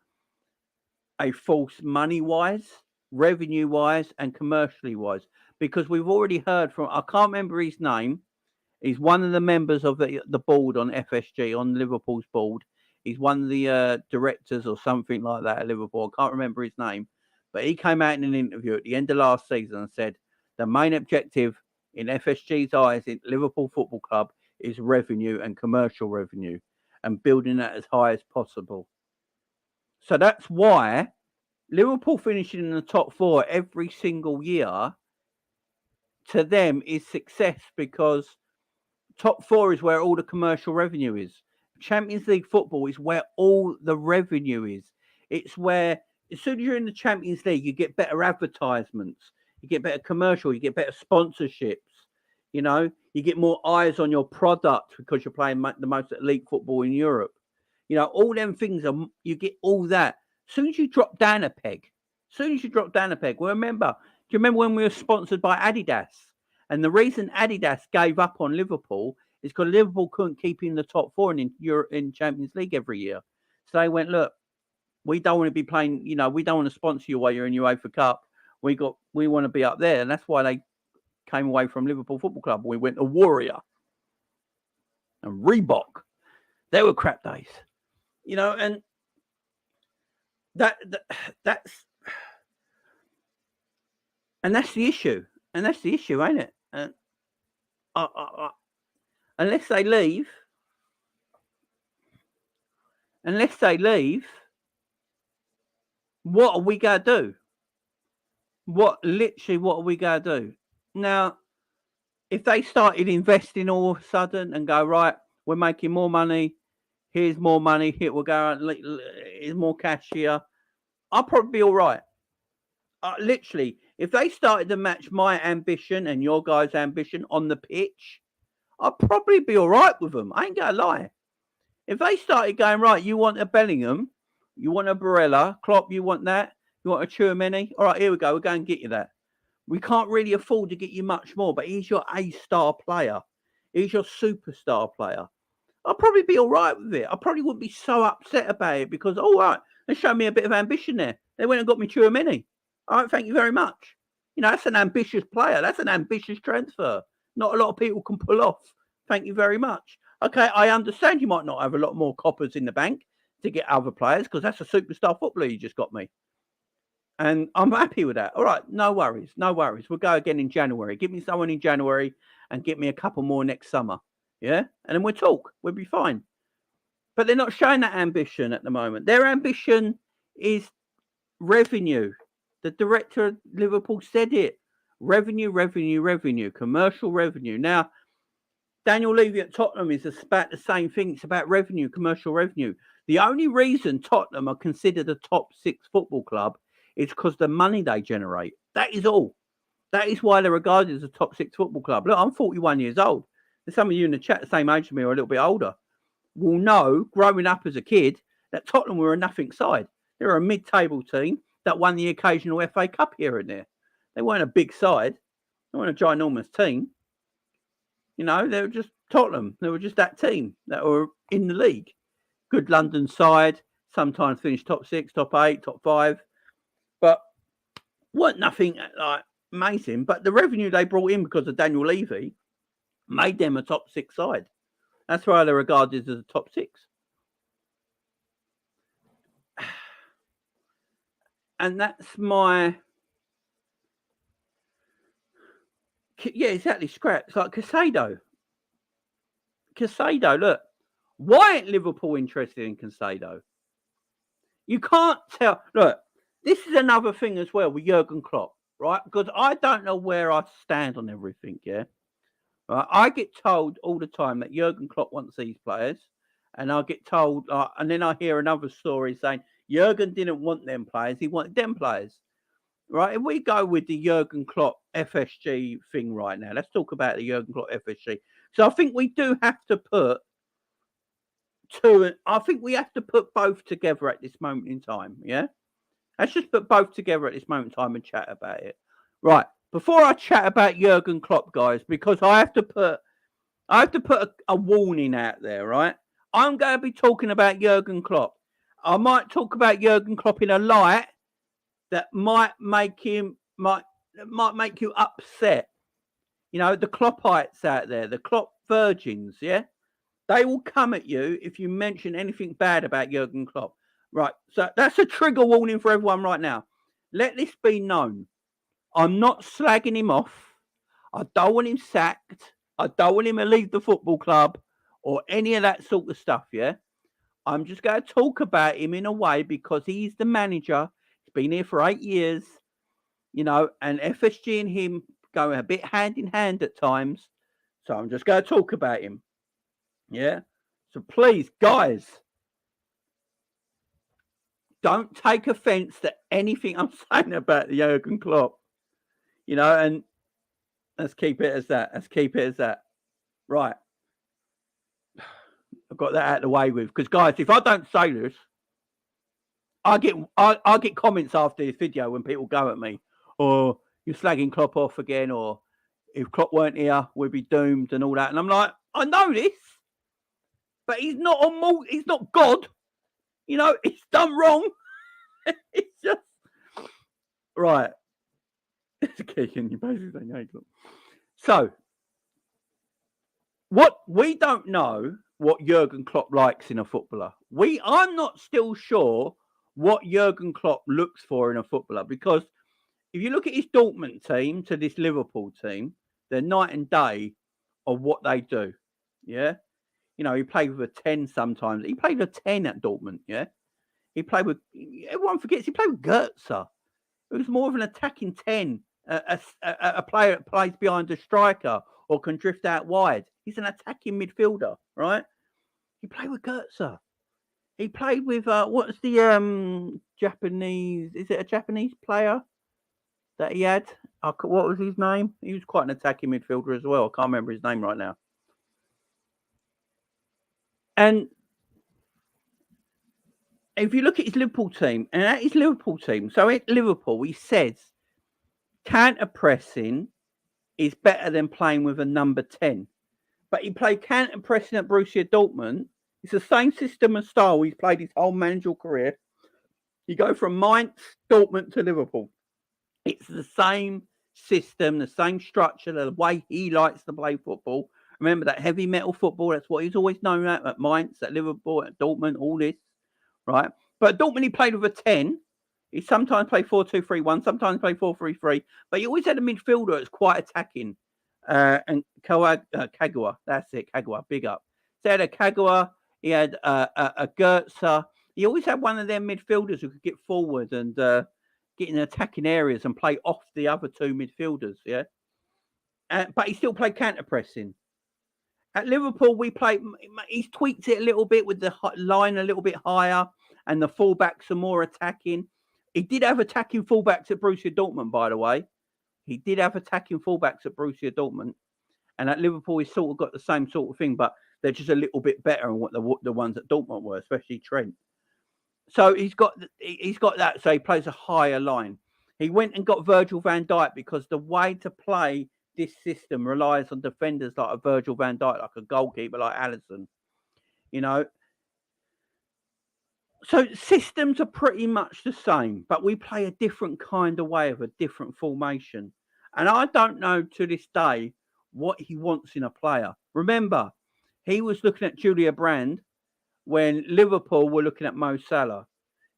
a force money-wise, revenue-wise, and commercially-wise? Because we've already heard from, I can't remember his name. He's one of the members of the board on FSG, on Liverpool's board. He's one of the directors or something like that at Liverpool. I can't remember his name. But he came out in an interview at the end of last season and said the main objective in FSG's eyes in Liverpool Football Club is revenue and commercial revenue and building that as high as possible. So that's why Liverpool finishing in the top four every single year to them is success, because top four is where all the commercial revenue is. Champions League football is where all the revenue is. It's where, as soon as you're in the Champions League, you get better advertisements, you get better commercial, you get better sponsorships. You know, you get more eyes on your product because you're playing the most elite football in Europe. You know, all them things, you get all that. As soon as you drop down a peg, well, do you remember when we were sponsored by Adidas? And the reason Adidas gave up on Liverpool is because Liverpool couldn't keep in the top four in Champions League every year. So they went, look, we don't want to be playing, you know, we don't want to sponsor you while you're in UEFA Cup. We want to be up there. And that's why they came away from Liverpool Football Club. We went to Warrior and Reebok. They were crap days. You know, and that's the issue. And that's the issue, ain't it? And unless they leave, what are we going to do? What are we going to do? Now, if they started investing all of a sudden and go, right, we're making more money, here's more money, here we'll go, here's more cash here, I'll probably be all right. Literally, if they started to match my ambition and your guys' ambition on the pitch, I'd probably be all right with them. I ain't going to lie. If they started going, right, you want a Bellingham, you want a Barella, Klopp, you want that, you want a Tchouaméni, all right, here we go, we'll go and get you that. We can't really afford to get you much more, but he's your A-star player. He's your superstar player. I'll probably be all right with it. I probably wouldn't be so upset about it because, all right, they showed me a bit of ambition there. They went and got me Tchouaméni. All right, thank you very much. You know, that's an ambitious player. That's an ambitious transfer. Not a lot of people can pull off. Thank you very much. Okay, I understand you might not have a lot more coppers in the bank to get other players because that's a superstar footballer you just got me. And I'm happy with that. All right, no worries. We'll go again in January. Give me someone in January and get me a couple more next summer. Yeah? And then we'll talk. We'll be fine. But they're not showing that ambition at the moment. Their ambition is revenue. The director of Liverpool said it. Revenue, commercial revenue. Now, Daniel Levy at Tottenham is about the same thing. It's about revenue, commercial revenue. The only reason Tottenham are considered a top 6 football club is because the money they generate. That is all. That is why they're regarded as a top 6 football club. Look, I'm 41 years old. There's some of you in the chat the same age as me or a little bit older will know, growing up as a kid, that Tottenham were a nothing side. They were a mid-table team that won the occasional FA Cup here and there. They weren't a big side. They weren't a ginormous team. You know, they were just Tottenham. They were just that team that were in the league. Good London side, sometimes finished top 6, top 8, top 5. But weren't nothing like amazing. But the revenue they brought in because of Daniel Levy made them a top 6 side. That's why they're regarded as a top 6. And that's my... Yeah, exactly. Scraps. Like Casado, look. Why ain't Liverpool interested in Caicedo? You can't tell. Look, this is another thing as well with Jurgen Klopp, right? Because I don't know where I stand on everything, yeah? Right? I get told all the time that Jurgen Klopp wants these players, and I get told, and then I hear another story saying Jurgen didn't want them players, he wanted them players. Right, if we go with the Jurgen Klopp FSG thing right now, let's talk about the Jurgen Klopp FSG. So I think we do have to put I think we have to put both together at this moment in time, yeah? Let's just put both together at this moment in time and chat about it. Right, before I chat about Jurgen Klopp, guys, because I have to put a warning out there, right? I'm going to be talking about Jurgen Klopp. I might talk about Jurgen Klopp in a light that might make you upset. You know, the Kloppites out there, the Klopp virgins, yeah? They will come at you if you mention anything bad about Jurgen Klopp. Right, so that's a trigger warning for everyone right now. Let this be known. I'm not slagging him off. I don't want him sacked. I don't want him to leave the football club or any of that sort of stuff, yeah? I'm just going to talk about him in a way because he's the manager. He's been here for 8 years, you know, and FSG and him go a bit hand in hand at times. So I'm just going to talk about him. Yeah. So please, guys, don't take offense to anything I'm saying about the Jurgen Klopp. You know, and let's keep it as that. Let's keep it as that. Right. I've got that out of the way with. Because, guys, if I don't say this, I get comments after this video when people go at me. Or you're slagging Klopp off again. Or if Klopp weren't here, we'd be doomed and all that. And I'm like, I know this. But he's not he's not God. You know, he's done wrong. It's just right. It's a kick and you basically saying, hey, look. So what we don't know what Jurgen Klopp likes in a footballer. I'm not still sure what Jurgen Klopp looks for in a footballer, because if you look at his Dortmund team to this Liverpool team, they're night and day of what they do. Yeah. You know, he played with a 10 sometimes. He played with a 10 at Dortmund, yeah? He played with, everyone forgets, he played with Goetze. It was more of an attacking 10, a player that plays behind a striker or can drift out wide. He's an attacking midfielder, right? He played with Goetze. He played with, what's the Japanese, is it a Japanese player that he had? What was his name? He was quite an attacking midfielder as well. I can't remember his name right now. And if you look at his Liverpool team, and at his Liverpool team, so at Liverpool, he says counter pressing is better than playing with a number 10. But he played counter pressing at Borussia Dortmund. It's the same system and style he's played his whole managerial career. You go from Mainz, Dortmund to Liverpool. It's the same system, the same structure, the way he likes to play football. Remember that heavy metal football, that's what he's always known at Mainz, at Liverpool, at Dortmund, all this. Right, but Dortmund he played with a 10. He sometimes played 4-2-3-1, sometimes played 4-3-3, but he always had a midfielder that's quite attacking. And Kagawa, that's it, Kagawa, big up. So he had a Kagawa, he had a Goetze. He always had one of them midfielders who could get forward and get in attacking areas and play off the other two midfielders. Yeah, but he still played counter pressing. At Liverpool, he's tweaked it a little bit with the line a little bit higher and the fullbacks are more attacking. He did have attacking fullbacks at Borussia Dortmund, by the way. He did have attacking fullbacks at Borussia Dortmund. And at Liverpool, he's sort of got the same sort of thing, but they're just a little bit better than what the ones at Dortmund were, especially Trent. So he's got that, so he plays a higher line. He went and got Virgil van Dijk because the way to play this system relies on defenders like a Virgil van Dijk, like a goalkeeper like Alisson, you know. So systems are pretty much the same, but we play a different kind of way of a different formation. And I don't know to this day what he wants in a player. Remember, he was looking at Julia Brand when Liverpool were looking at Mo Salah.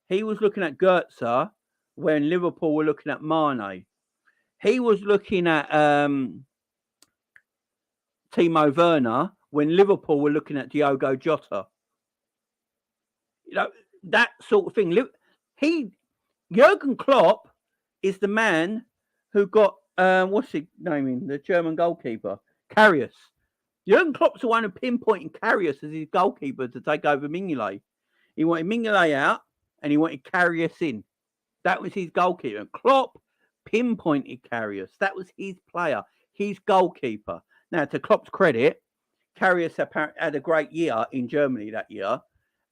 He was looking at Goetze when Liverpool were looking at Mane. He was looking at Timo Werner when Liverpool were looking at Diogo Jota. You know, that sort of thing. Jurgen Klopp is the man who got, what's his name in, the German goalkeeper, Karius. Jurgen Klopp's the one who pinpointed Karius as his goalkeeper to take over Mignolet. He wanted Mignolet out and he wanted Karius in. That was his goalkeeper. Klopp pinpointed Karius. That was his player, his goalkeeper. Now, to Klopp's credit, Karius had a great year in Germany that year,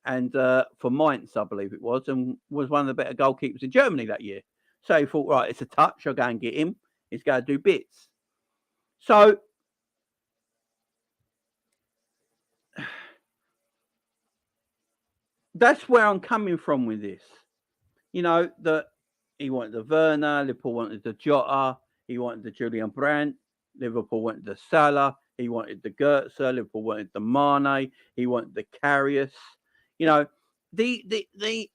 and for Mainz, I believe it was, and was one of the better goalkeepers in Germany that year. So he thought, right, it's a touch. I'll go and get him. He's going to do bits. So that's where I'm coming from with this. You know, that he wanted the Werner, Liverpool wanted the Jota, he wanted the Julian Brandt, Liverpool wanted the Salah, he wanted the Goetze, Liverpool wanted the Mane, he wanted the Karius. You know, you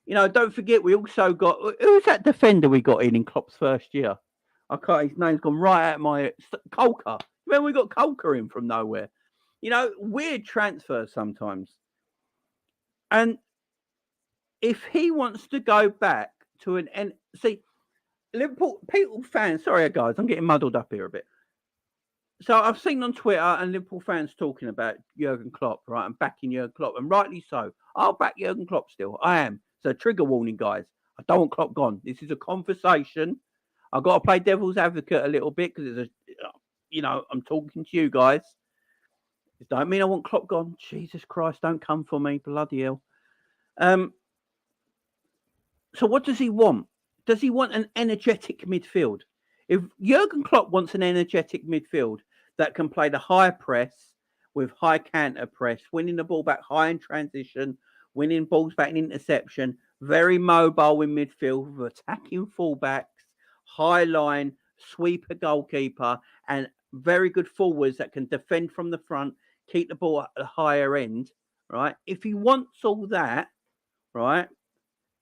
know, don't forget we also got, who's that defender we got in Klopp's first year? I can't, his name's gone right out of my, Kolka. Remember we got Kolka in from nowhere. You know, weird transfers sometimes. And if he wants to go back to see, Liverpool people fans, sorry guys, I'm getting muddled up here a bit. So I've seen on Twitter and Liverpool fans talking about Jurgen Klopp, right? I'm backing Jurgen Klopp, and rightly so. I'll back Jurgen Klopp still. I am. So trigger warning, guys. I don't want Klopp gone. This is a conversation. I've got to play devil's advocate a little bit because it's you know, I'm talking to you guys. It don't mean I want Klopp gone. Jesus Christ, don't come for me, bloody hell. So what does he want? Does he want an energetic midfield? If Jurgen Klopp wants an energetic midfield that can play the high press with high counter press, winning the ball back high in transition, winning balls back in interception, very mobile in midfield with attacking fullbacks, high line, sweeper goalkeeper, and very good forwards that can defend from the front, keep the ball at the higher end, right? If he wants all that, right,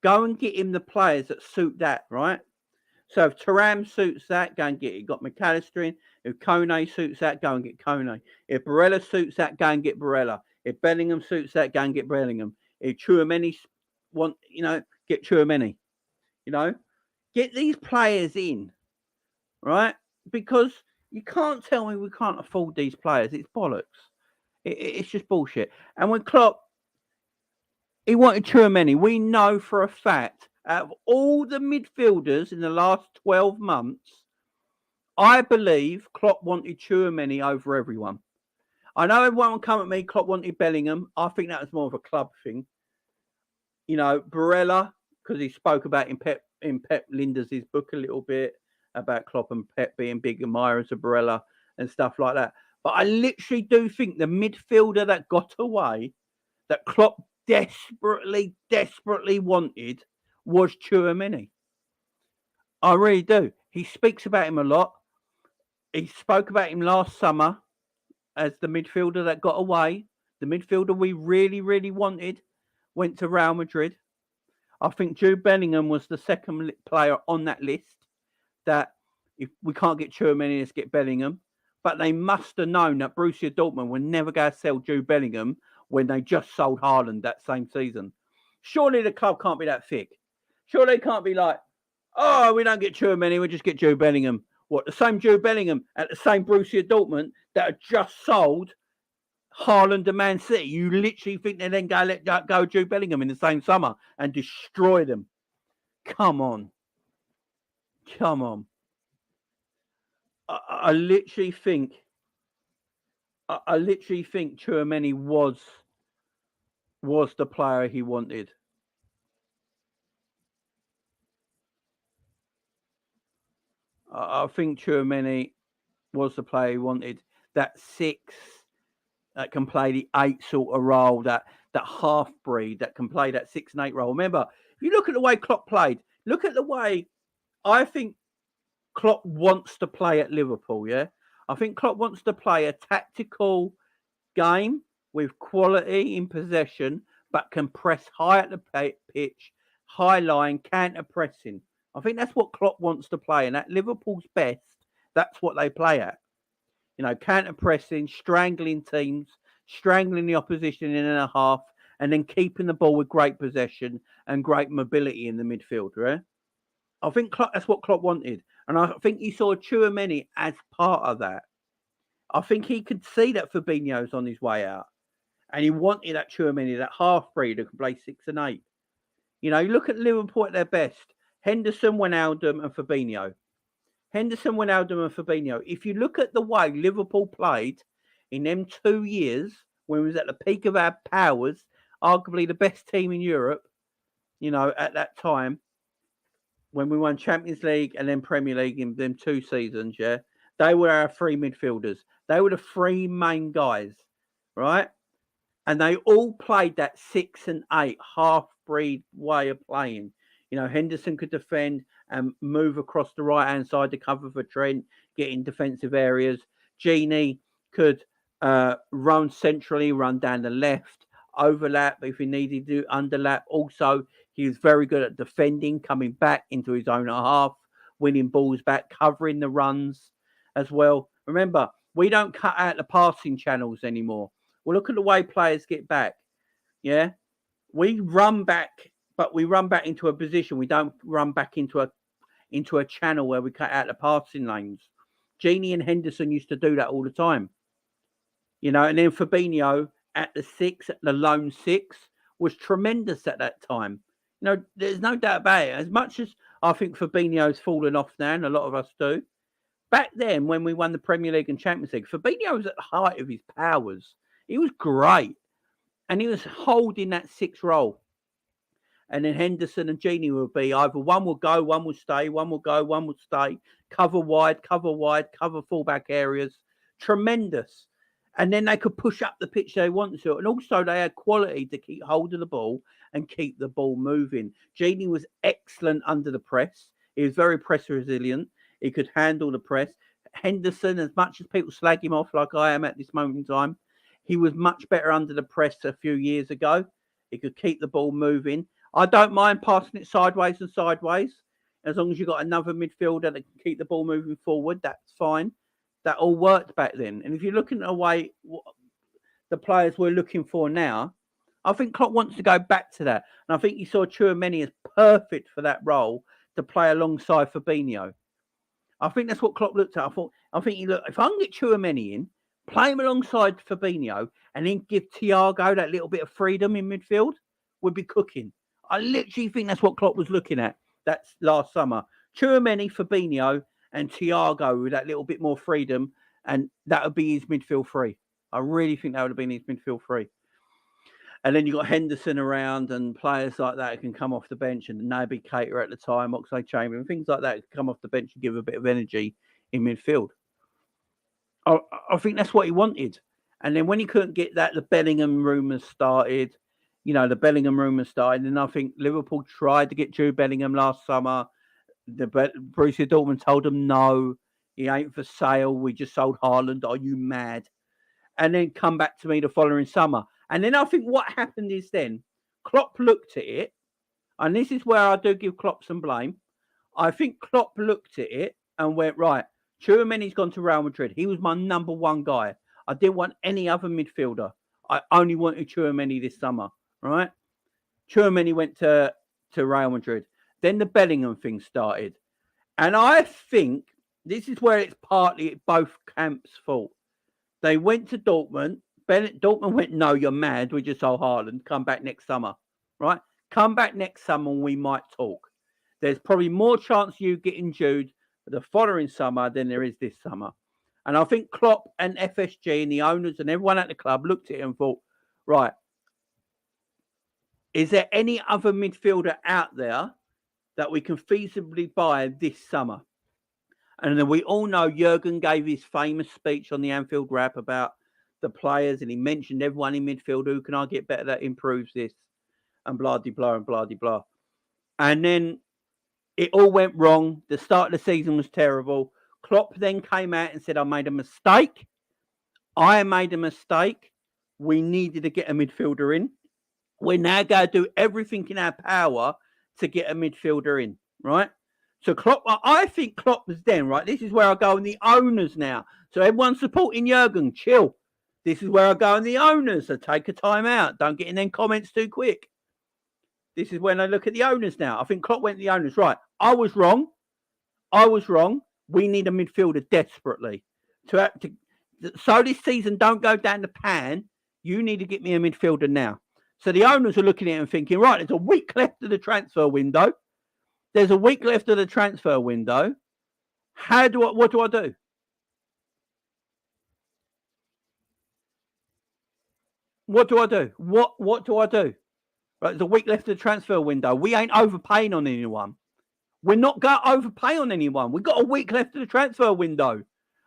go and get him the players that suit that, right? So if Thuram suits that, go and get it. Got McAllister in. If Kone suits that, go and get Kone. If Barella suits that, go and get Barella. If Bellingham suits that, go and get Bellingham. If Tchouaméni get Tchouaméni. You know, get these players in, right? Because you can't tell me we can't afford these players. It's bollocks. It's just bullshit. And when Klopp, he wanted Tchouaméni, we know for a fact, out of all the midfielders in the last 12 months, I believe Klopp wanted Tchouaméni over everyone. I know everyone will come at me, Klopp wanted Bellingham. I think that was more of a club thing. You know, Barella, because he spoke about in Pep Linders' book a little bit about Klopp and Pep being big admirers of Barella and stuff like that. But I literally do think the midfielder that got away, that Klopp desperately wanted, was Tchouaméni. I really do. He speaks about him a lot. He spoke about him last summer as the midfielder that got away. The midfielder we really wanted went to Real Madrid. I think Jude Bellingham was the second player on that list that if we can't get Tchouaméni, let's get Bellingham. But they must have known that Borussia Dortmund were never going to sell Jude Bellingham when they just sold Haaland that same season. Surely the club can't be that thick. Surely they can't be like, oh, we don't get Tchouaméni, we just get Jude Bellingham. What, the same Jude Bellingham at the same Borussia Dortmund that had just sold Haaland to Man City? You literally think they then let go Jude Bellingham in the same summer and destroy them? Come on. I literally think Tchouaméni was the player he wanted. I think Tchouaméni was the player he wanted. That 6 that can play the 8 sort of role, that half breed that can play that 6 and 8 role. Remember, if you look at the way Klopp played, look at the way I think Klopp wants to play at Liverpool, yeah? I think Klopp wants to play a tactical game with quality in possession, but can press high at the pitch, high line, counter pressing. I think that's what Klopp wants to play, and at Liverpool's best, that's what they play at. counter pressing, strangling teams, strangling the opposition in and a half, and then keeping the ball with great possession and great mobility in the midfield. Right? I think that's what Klopp wanted, and I think he saw Tchouaméni as part of that. I think he could see that Fabinho's on his way out, and he wanted that Tchouaméni, that half-breed who can play 6 and 8. You look at Liverpool at their best: Henderson, Wijnaldum, and Fabinho. Henderson, Wijnaldum, and Fabinho. If you look at the way Liverpool played in them 2 years, when we was at the peak of our powers, arguably the best team in Europe, at that time, when we won Champions League and then Premier League in them 2 seasons, yeah, they were our 3 midfielders. They were the 3 main guys, right? And they all played that 6 and 8 half-breed way of playing. Henderson could defend and move across the right-hand side to cover for Trent, get in defensive areas. Gini could run centrally, run down the left, overlap if he needed to, underlap. Also, he was very good at defending, coming back into his own half, winning balls back, covering the runs as well. Remember, we don't cut out the passing channels anymore. Well, look at the way players get back. Yeah, we run back, but we run back into a position. We don't run back into a channel where we cut out the passing lanes. Gini and Henderson used to do that all the time. And then Fabinho at the 6, at the lone 6, was tremendous at that time. There's no doubt about it. As much as I think Fabinho's fallen off now, and a lot of us do, back then when we won the Premier League and Champions League, Fabinho was at the height of his powers. He was great. And he was holding that 6 role. And then Henderson and Gini would be either one will go, one will stay, one will go, one will stay. Cover wide, cover fullback areas. Tremendous. And then they could push up the pitch they wanted to. And also they had quality to keep hold of the ball and keep the ball moving. Gini was excellent under the press. He was very press resilient. He could handle the press. Henderson, as much as people slag him off like I am at this moment in time, he was much better under the press a few years ago. He could keep the ball moving. I don't mind passing it sideways and sideways. As long as you've got another midfielder that can keep the ball moving forward, that's fine. That all worked back then. And if you're looking at the way the players we're looking for now, I think Klopp wants to go back to that. And I think he saw Tchouaméni as perfect for that role to play alongside Fabinho. I think that's what Klopp looked at. I think he looked, if I can get Tchouaméni in, play him alongside Fabinho, and then give Thiago that little bit of freedom in midfield, would be cooking. I literally think that's what Klopp was looking at. That's last summer. Tchouaméni, Fabinho, and Thiago with that little bit more freedom, and that would be his midfield 3. I really think that would have been his midfield 3. And then you got Henderson around and players like that who can come off the bench, and Naby Keita at the time, Oxlade-Chamberlain, things like that come off the bench and give a bit of energy in midfield. I think that's what he wanted. And then when he couldn't get that, the Bellingham rumours started. And I think Liverpool tried to get Jude Bellingham last summer. Borussia Dortmund told him, no, he ain't for sale. We just sold Haaland. Are you mad? And then come back to me the following summer. And then I think what happened is then Klopp looked at it. And this is where I do give Klopp some blame. I think Klopp looked at it and went, right, Tchouaméni's gone to Real Madrid. He was my number 1 guy. I didn't want any other midfielder. I only wanted Tchouaméni this summer, right? Tchouaméni went to Real Madrid. Then the Bellingham thing started. And I think this is where it's partly both camps' fault. They went to Dortmund. Dortmund went, no, you're mad. We just sold Haaland. Come back next summer, right? Come back next summer and we might talk. There's probably more chance you getting Jude the following summer than there is this summer. And I think Klopp and FSG and the owners and everyone at the club looked at it and thought, right, is there any other midfielder out there that we can feasibly buy this summer? And then we all know Jurgen gave his famous speech on the Anfield Wrap about the players, and he mentioned everyone in midfield. Who can I get better that improves this? And blah-de-blah and blah-de-blah. And then it all went wrong. The start of the season was terrible. Klopp then came out and said, I made a mistake. I made a mistake. We needed to get a midfielder in. We're now going to do everything in our power to get a midfielder in, right? So Klopp, I think Klopp was then, right? This is where I go on the owners now. So everyone's supporting Jurgen. Chill. This is where I go on the owners. So take a time out. Don't get in them comments too quick. This is when I look at the owners now. I think Klopp went to the owners. Right. I was wrong. We need a midfielder desperately. So this season don't go down the pan. You need to get me a midfielder now. So the owners are looking at it and thinking, right, there's a week left of the transfer window. What do I do? What do I do? What do I do? Right, there's a week left of the transfer window. We ain't overpaying on anyone. We're not going to overpay on anyone. We've got a week left of the transfer window.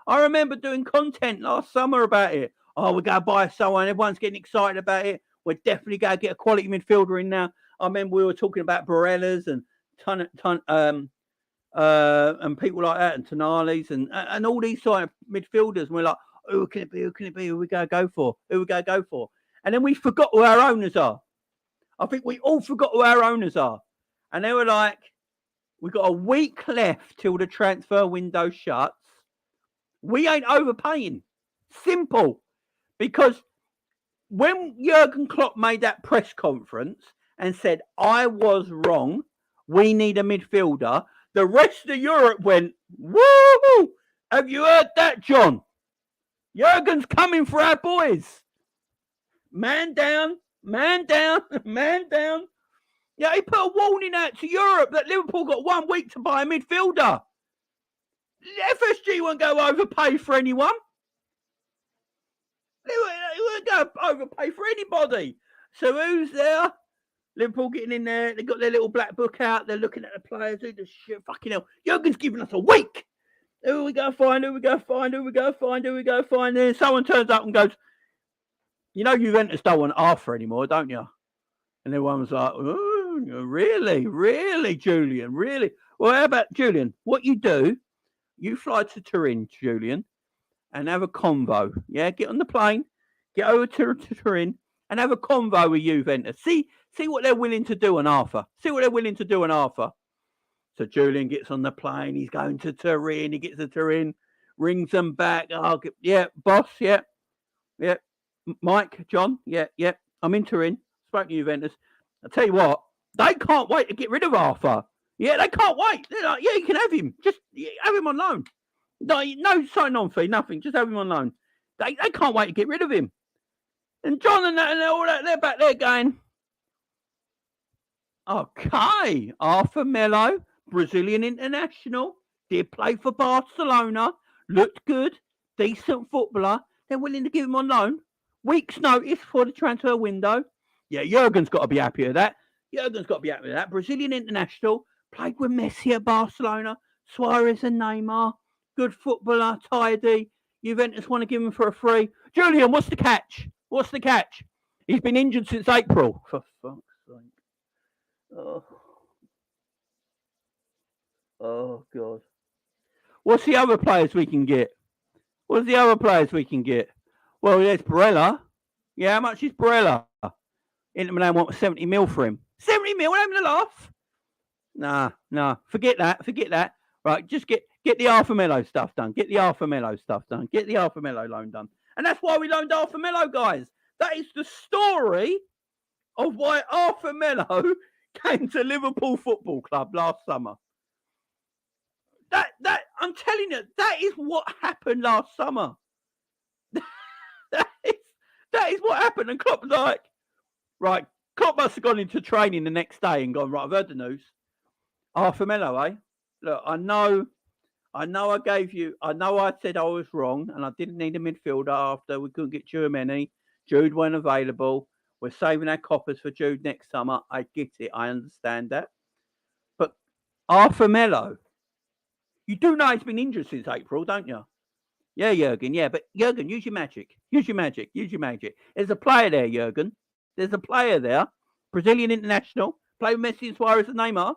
I remember doing content last summer about it. Oh, we're going to buy someone. Everyone's getting excited about it. We're definitely going to get a quality midfielder in now. I remember we were talking about Barellas and and people like that, and Tonales and all these sort of midfielders. And we're like, who can it be? Who we going to go for? And then we forgot who our owners are. I think we all forgot who our owners are. And they were like, we've got a week left till the transfer window shuts. We ain't overpaying. Simple. Because when Jurgen Klopp made that press conference and said, I was wrong, we need a midfielder, the rest of Europe went, woo! Have you heard that, John? Jurgen's coming for our boys. Man down. Yeah, he put a warning out to Europe that Liverpool got 1 week to buy a midfielder. FSG won't go overpay for anyone. They won't go overpay for anybody. So who's there? Liverpool getting in there. They got their little black book out. They're looking at the players. Who the shit? Fucking hell. Jurgen's giving us a week. Who we go find? Then someone turns up and goes, you know, Juventus don't want Arthur anymore, don't you? And everyone was like, oh, really, Julian, really? Well, how about Julian? What you do, you fly to Turin, Julian, and have a convo. Yeah, get on the plane, get over to Turin, and have a convo with Juventus. See what they're willing to do on Arthur. So Julian gets on the plane. He's going to Turin. He gets to Turin, rings them back. Oh, yeah, boss, yeah. Mike, John, yeah. I'm in Turin. Spoke to Juventus. I tell you what, they can't wait to get rid of Arthur. Yeah, they can't wait. They're like, yeah, you can have him. Just have him on loan. No sign-on fee, nothing. Just have him on loan. They can't wait to get rid of him. And John and all that, they're back there going, okay, Arthur Melo, Brazilian international, did play for Barcelona, looked good, decent footballer. They're willing to give him on loan. Week's notice for the transfer window. Yeah, Jurgen's got to be happy with that. Brazilian international, played with Messi at Barcelona, Suarez and Neymar, good footballer, tidy. Juventus want to give him for a free. Julian, what's the catch? He's been injured since April. For fuck's sake. Oh, God. What's the other players we can get? Well, there's Barella. Yeah, how much is Barella? Inter Milan want 70 mil for him. 70 mil, having a laugh? Nah. Forget that. Right, just get the Arthur Melo stuff done. Get the Arthur Melo loan done. And that's why we loaned Arthur Melo, guys. That is the story of why Arthur Melo came to Liverpool Football Club last summer. That I'm telling you, that is what happened last summer. That is what happened. And Klopp was like, right, Klopp must have gone into training the next day and gone, right, I've heard the news. Arthur Melo, eh? Look, I know I said I was wrong and I didn't need a midfielder after we couldn't get Germany. Jude weren't available. We're saving our coppers for Jude next summer. I get it. I understand that. But Arthur Melo, you do know he's been injured since April, don't you? Yeah, Jurgen. Yeah, but Jurgen, use your magic. There's a player there, Jurgen. There's a player there. Brazilian international. Play with Messi and Suarez and Neymar.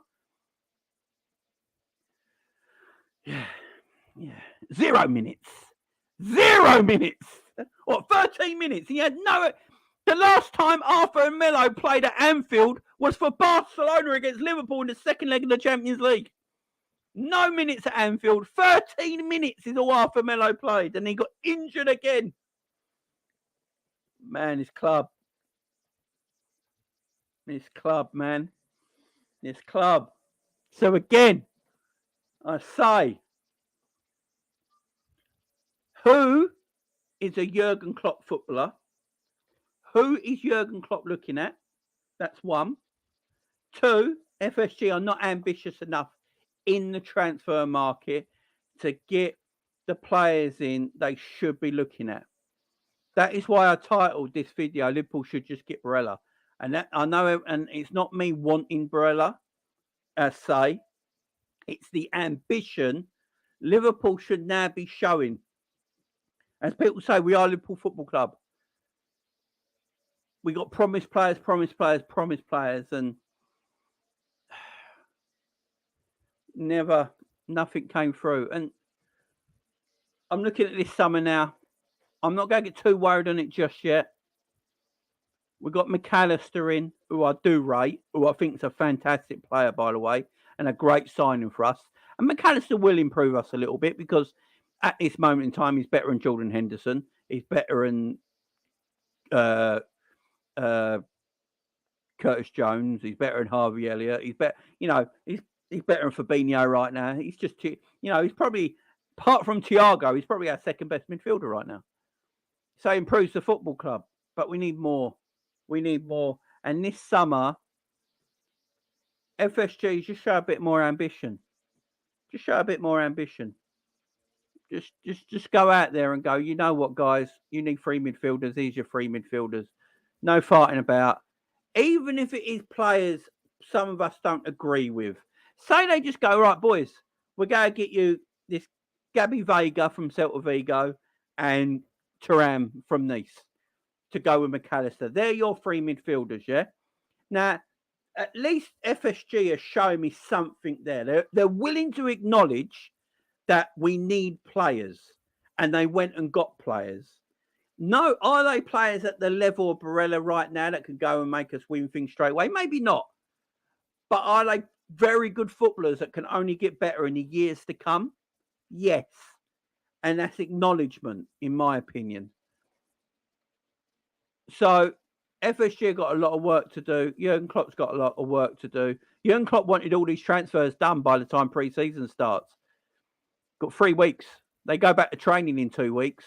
Yeah. 0 minutes. What, 13 minutes? He had no... The last time Arthur Melo played at Anfield was for Barcelona against Liverpool in the second leg of the Champions League. No minutes at Anfield. 13 minutes is all Arthur Melo played, and he got injured again. Man, this club, man. This club. So again, I say, who is a Jurgen Klopp footballer? Who is Jurgen Klopp looking at? That's one. Two, FSG are not ambitious enough in the transfer market to get the players in they should be looking at. That is why I titled this video, Liverpool should just get Barella. And that, I know, and it's not me wanting Barella, as say. It's the ambition Liverpool should now be showing. As people say, we are Liverpool Football Club. We got promised players, and nothing came through. And I'm looking at this summer now. I'm not going to get too worried on it just yet. We've got McAllister in, who I do rate, who I think is a fantastic player, by the way, and a great signing for us. And McAllister will improve us a little bit because at this moment in time, he's better than Jordan Henderson. He's better than Curtis Jones. He's better than Harvey Elliott. He's better, he's better than Fabinho right now. He's just, he's probably, apart from Thiago, he's probably our second best midfielder right now. So he improves the football club, but we need more. We need more. And this summer, FSG, just show a bit more ambition. Just show a bit more ambition. Just go out there and go, you know what, guys? You need three midfielders. These are your three midfielders. No fighting about. Even if it is players some of us don't agree with. Say they just go, right, boys, we're going to get you this Gabby Vega from Celta Vigo and Thuram from Nice to go with McAllister. They're your three midfielders, yeah? Now, at least FSG has shown me something there. They're willing to acknowledge that we need players, and they went and got players. No, are they players at the level of Barella right now that can go and make us win things straight away? Maybe not. But are they very good footballers that can only get better in the years to come? Yes. And that's acknowledgement, in my opinion. So FSG got a lot of work to do. Jurgen Klopp's got a lot of work to do. Jurgen Klopp wanted all these transfers done by the time pre-season starts. Got 3 weeks. They go back to training in 2 weeks.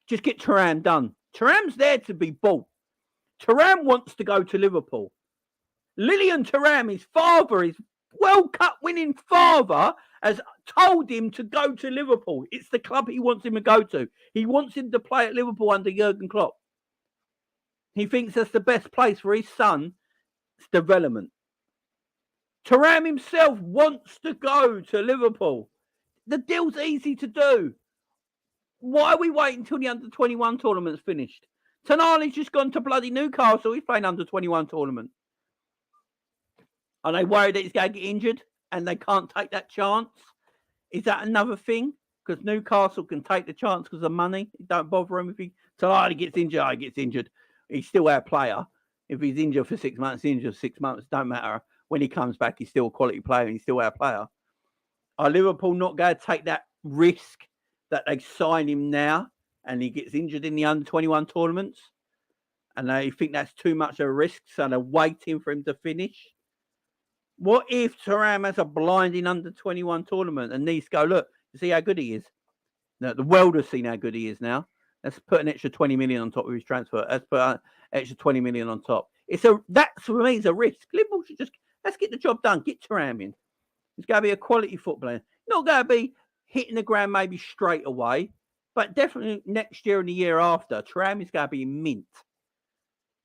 Just get Thuram done. Thuram's there to be bought. Thuram wants to go to Liverpool. Lilian Thuram, his father, his World Cup winning father, has told him to go to Liverpool. It's the club he wants him to go to. He wants him to play at Liverpool under Jurgen Klopp. He thinks that's the best place for his son's development. Thuram himself wants to go to Liverpool. The deal's easy to do. Why are we waiting until the under-21 tournament's finished? Tonali's just gone to bloody Newcastle. He's playing under-21 tournament. Are they worried that he's going to get injured and they can't take that chance? Is that another thing? Because Newcastle can take the chance because of money. It don't bother him if Tonali gets injured. He gets injured. He's still our player. If he's injured for 6 months, injured for 6 months, don't matter. When he comes back, he's still a quality player and he's still our player. Are Liverpool not going to take that risk that they sign him now and he gets injured in the under-21 tournaments? And they think that's too much of a risk, so they're waiting for him to finish? What if Thuram has a blinding under-21 tournament and needs to go, look, you see how good he is? No, the world has seen how good he is now. Let's put an extra 20 million on top of his transfer. Let's put an extra 20 million on top. That for me is a risk. Liverpool should just, let's get the job done. Get Thuram in. He's going to be a quality footballer. Not going to be hitting the ground maybe straight away, but definitely next year and the year after, Thuram is going to be mint.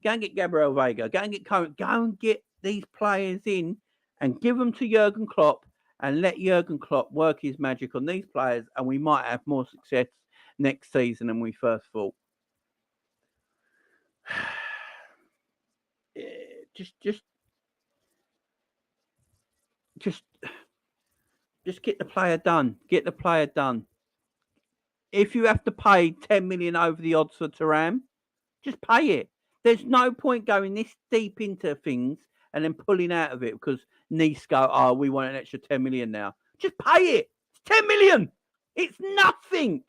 Go and get Gabriel Vega. Go and get Cohen. Go and get these players in and give them to Jurgen Klopp and let Jurgen Klopp work his magic on these players, and we might have more success next season than we first thought. Just get the player done. Get the player done. If you have to pay 10 million over the odds for Thuram, just pay it. There's no point going this deep into things and then pulling out of it because Nice go, oh, we want an extra 10 million now. Just pay it. It's 10 million. It's nothing.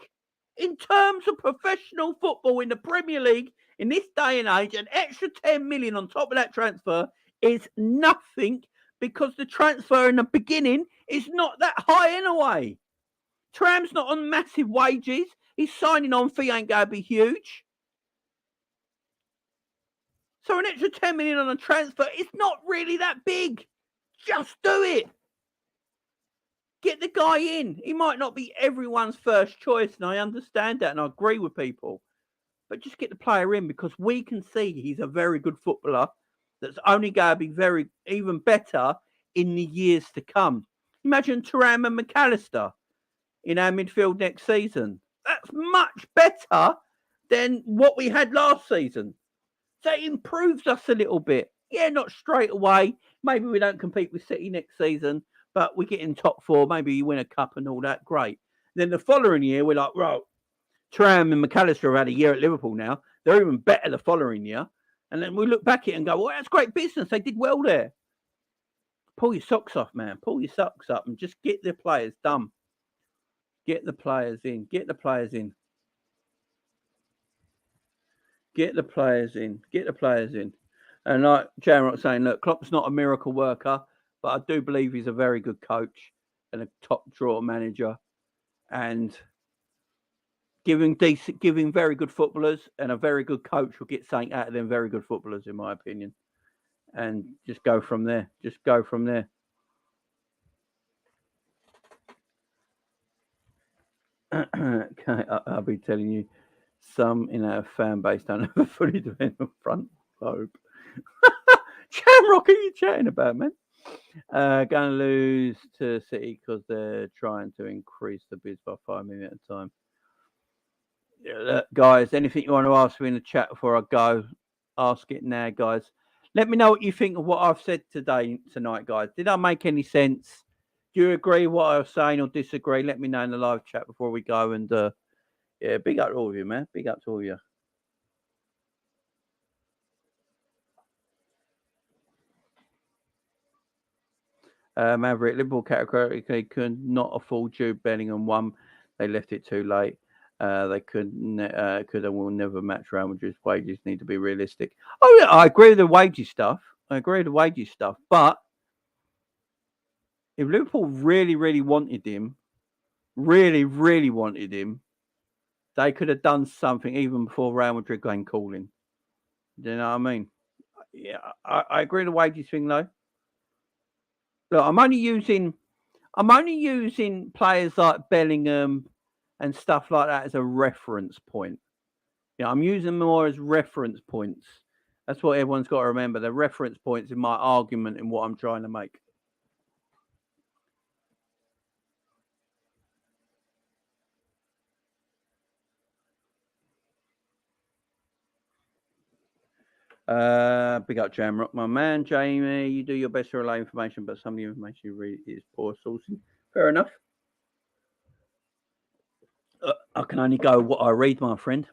In terms of professional football in the Premier League, in this day and age, an extra 10 million on top of that transfer is nothing because the transfer in the beginning is not that high anyway. Thuram's not on massive wages. His signing on fee ain't going to be huge. So an extra 10 million on a transfer is not really that big. Just do it. Get the guy in. He might not be everyone's first choice, and I understand that, and I agree with people. But just get the player in because we can see he's a very good footballer that's only going to be even better in the years to come. Imagine Thuram and McAllister in our midfield next season. That's much better than what we had last season. So it improves us a little bit. Yeah, not straight away. Maybe we don't compete with City next season, but we get in top four. Maybe you win a cup and all that. Great. Then the following year, we're like, right, Thuram and McAllister have had a year at Liverpool now. They're even better the following year. And then we look back at it and go, well, that's great business. They did well there. Pull your socks off, man. Pull your socks up and just get the players done. Get the players in. Get the players in. Get the players in. Get the players in. And like Jamrock saying, look, Klopp's not a miracle worker, but I do believe he's a very good coach and a top draw manager. And giving very good footballers and a very good coach will get something out of them very good footballers, in my opinion. And just go from there. Just go from there. Okay, I'll be telling you, some in our fan base don't have a fully developed front lobe. Jamrock, are you chatting about, man? Going to lose to City because they're trying to increase the bids by 5 million at a time. Yeah, guys, anything you want to ask me in the chat before I go, ask it now, guys. Let me know what you think of what I've said tonight, guys. Did I make any sense? Do you agree with what I was saying or disagree? Let me know in the live chat before we go. And yeah, big up to all of you, man. Big up to all of you. Maverick, Liverpool categorically could not afford Jude Bellingham. One, they left it too late. They could and will never match Real Madrid's wages. Need to be realistic. Oh yeah, I agree with the wages stuff. But if Liverpool really, really wanted him, they could have done something even before Real Madrid going calling. Do you know what I mean? Yeah, I agree with the wages thing though. Look, I'm only using players like Bellingham and stuff like that as a reference point. Yeah, I'm using them more as reference points. That's what everyone's got to remember. They're reference points in my argument and what I'm trying to make. Big up Jamrock, my man. Jamie, you do your best to relay information, but some of the information you read is poor sourcing. Fair enough. I can only go what I read, my friend.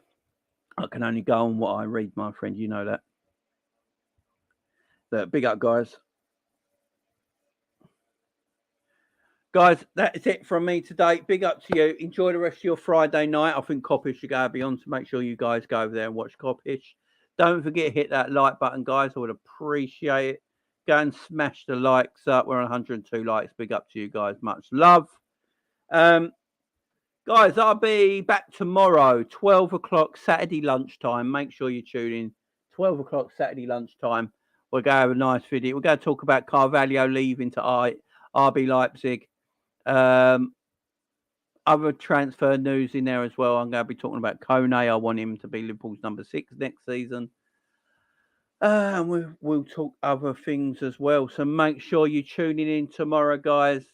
I can only go on what I read, my friend. You know that. Big up, guys. Guys, that is it from me today. Big up to you. Enjoy the rest of your Friday night. I think Coppish should go beyond, so make sure you guys go over there and watch Coppish. Don't forget to hit that like button, guys. I would appreciate it. Go and smash the likes up. We're on 102 likes. Big up to you guys. Much love. Guys, I'll be back tomorrow, 12 o'clock Saturday lunchtime. Make sure you tune in. 12 o'clock Saturday lunchtime. We're going to have a nice video. We're going to talk about Carvalho leaving to RB Leipzig. Other transfer news in there as well. I'm going to be talking about Kone. I want him to be Liverpool's number 6 next season. And we'll talk other things as well. So make sure you're tuning in tomorrow, guys.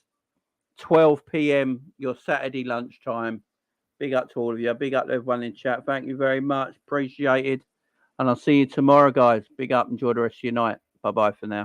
12 p.m. your Saturday lunchtime. Big up to all of you. Big up to everyone in chat. Thank you very much. Appreciated. And I'll see you tomorrow, guys. Big up. Enjoy the rest of your night. Bye-bye for now.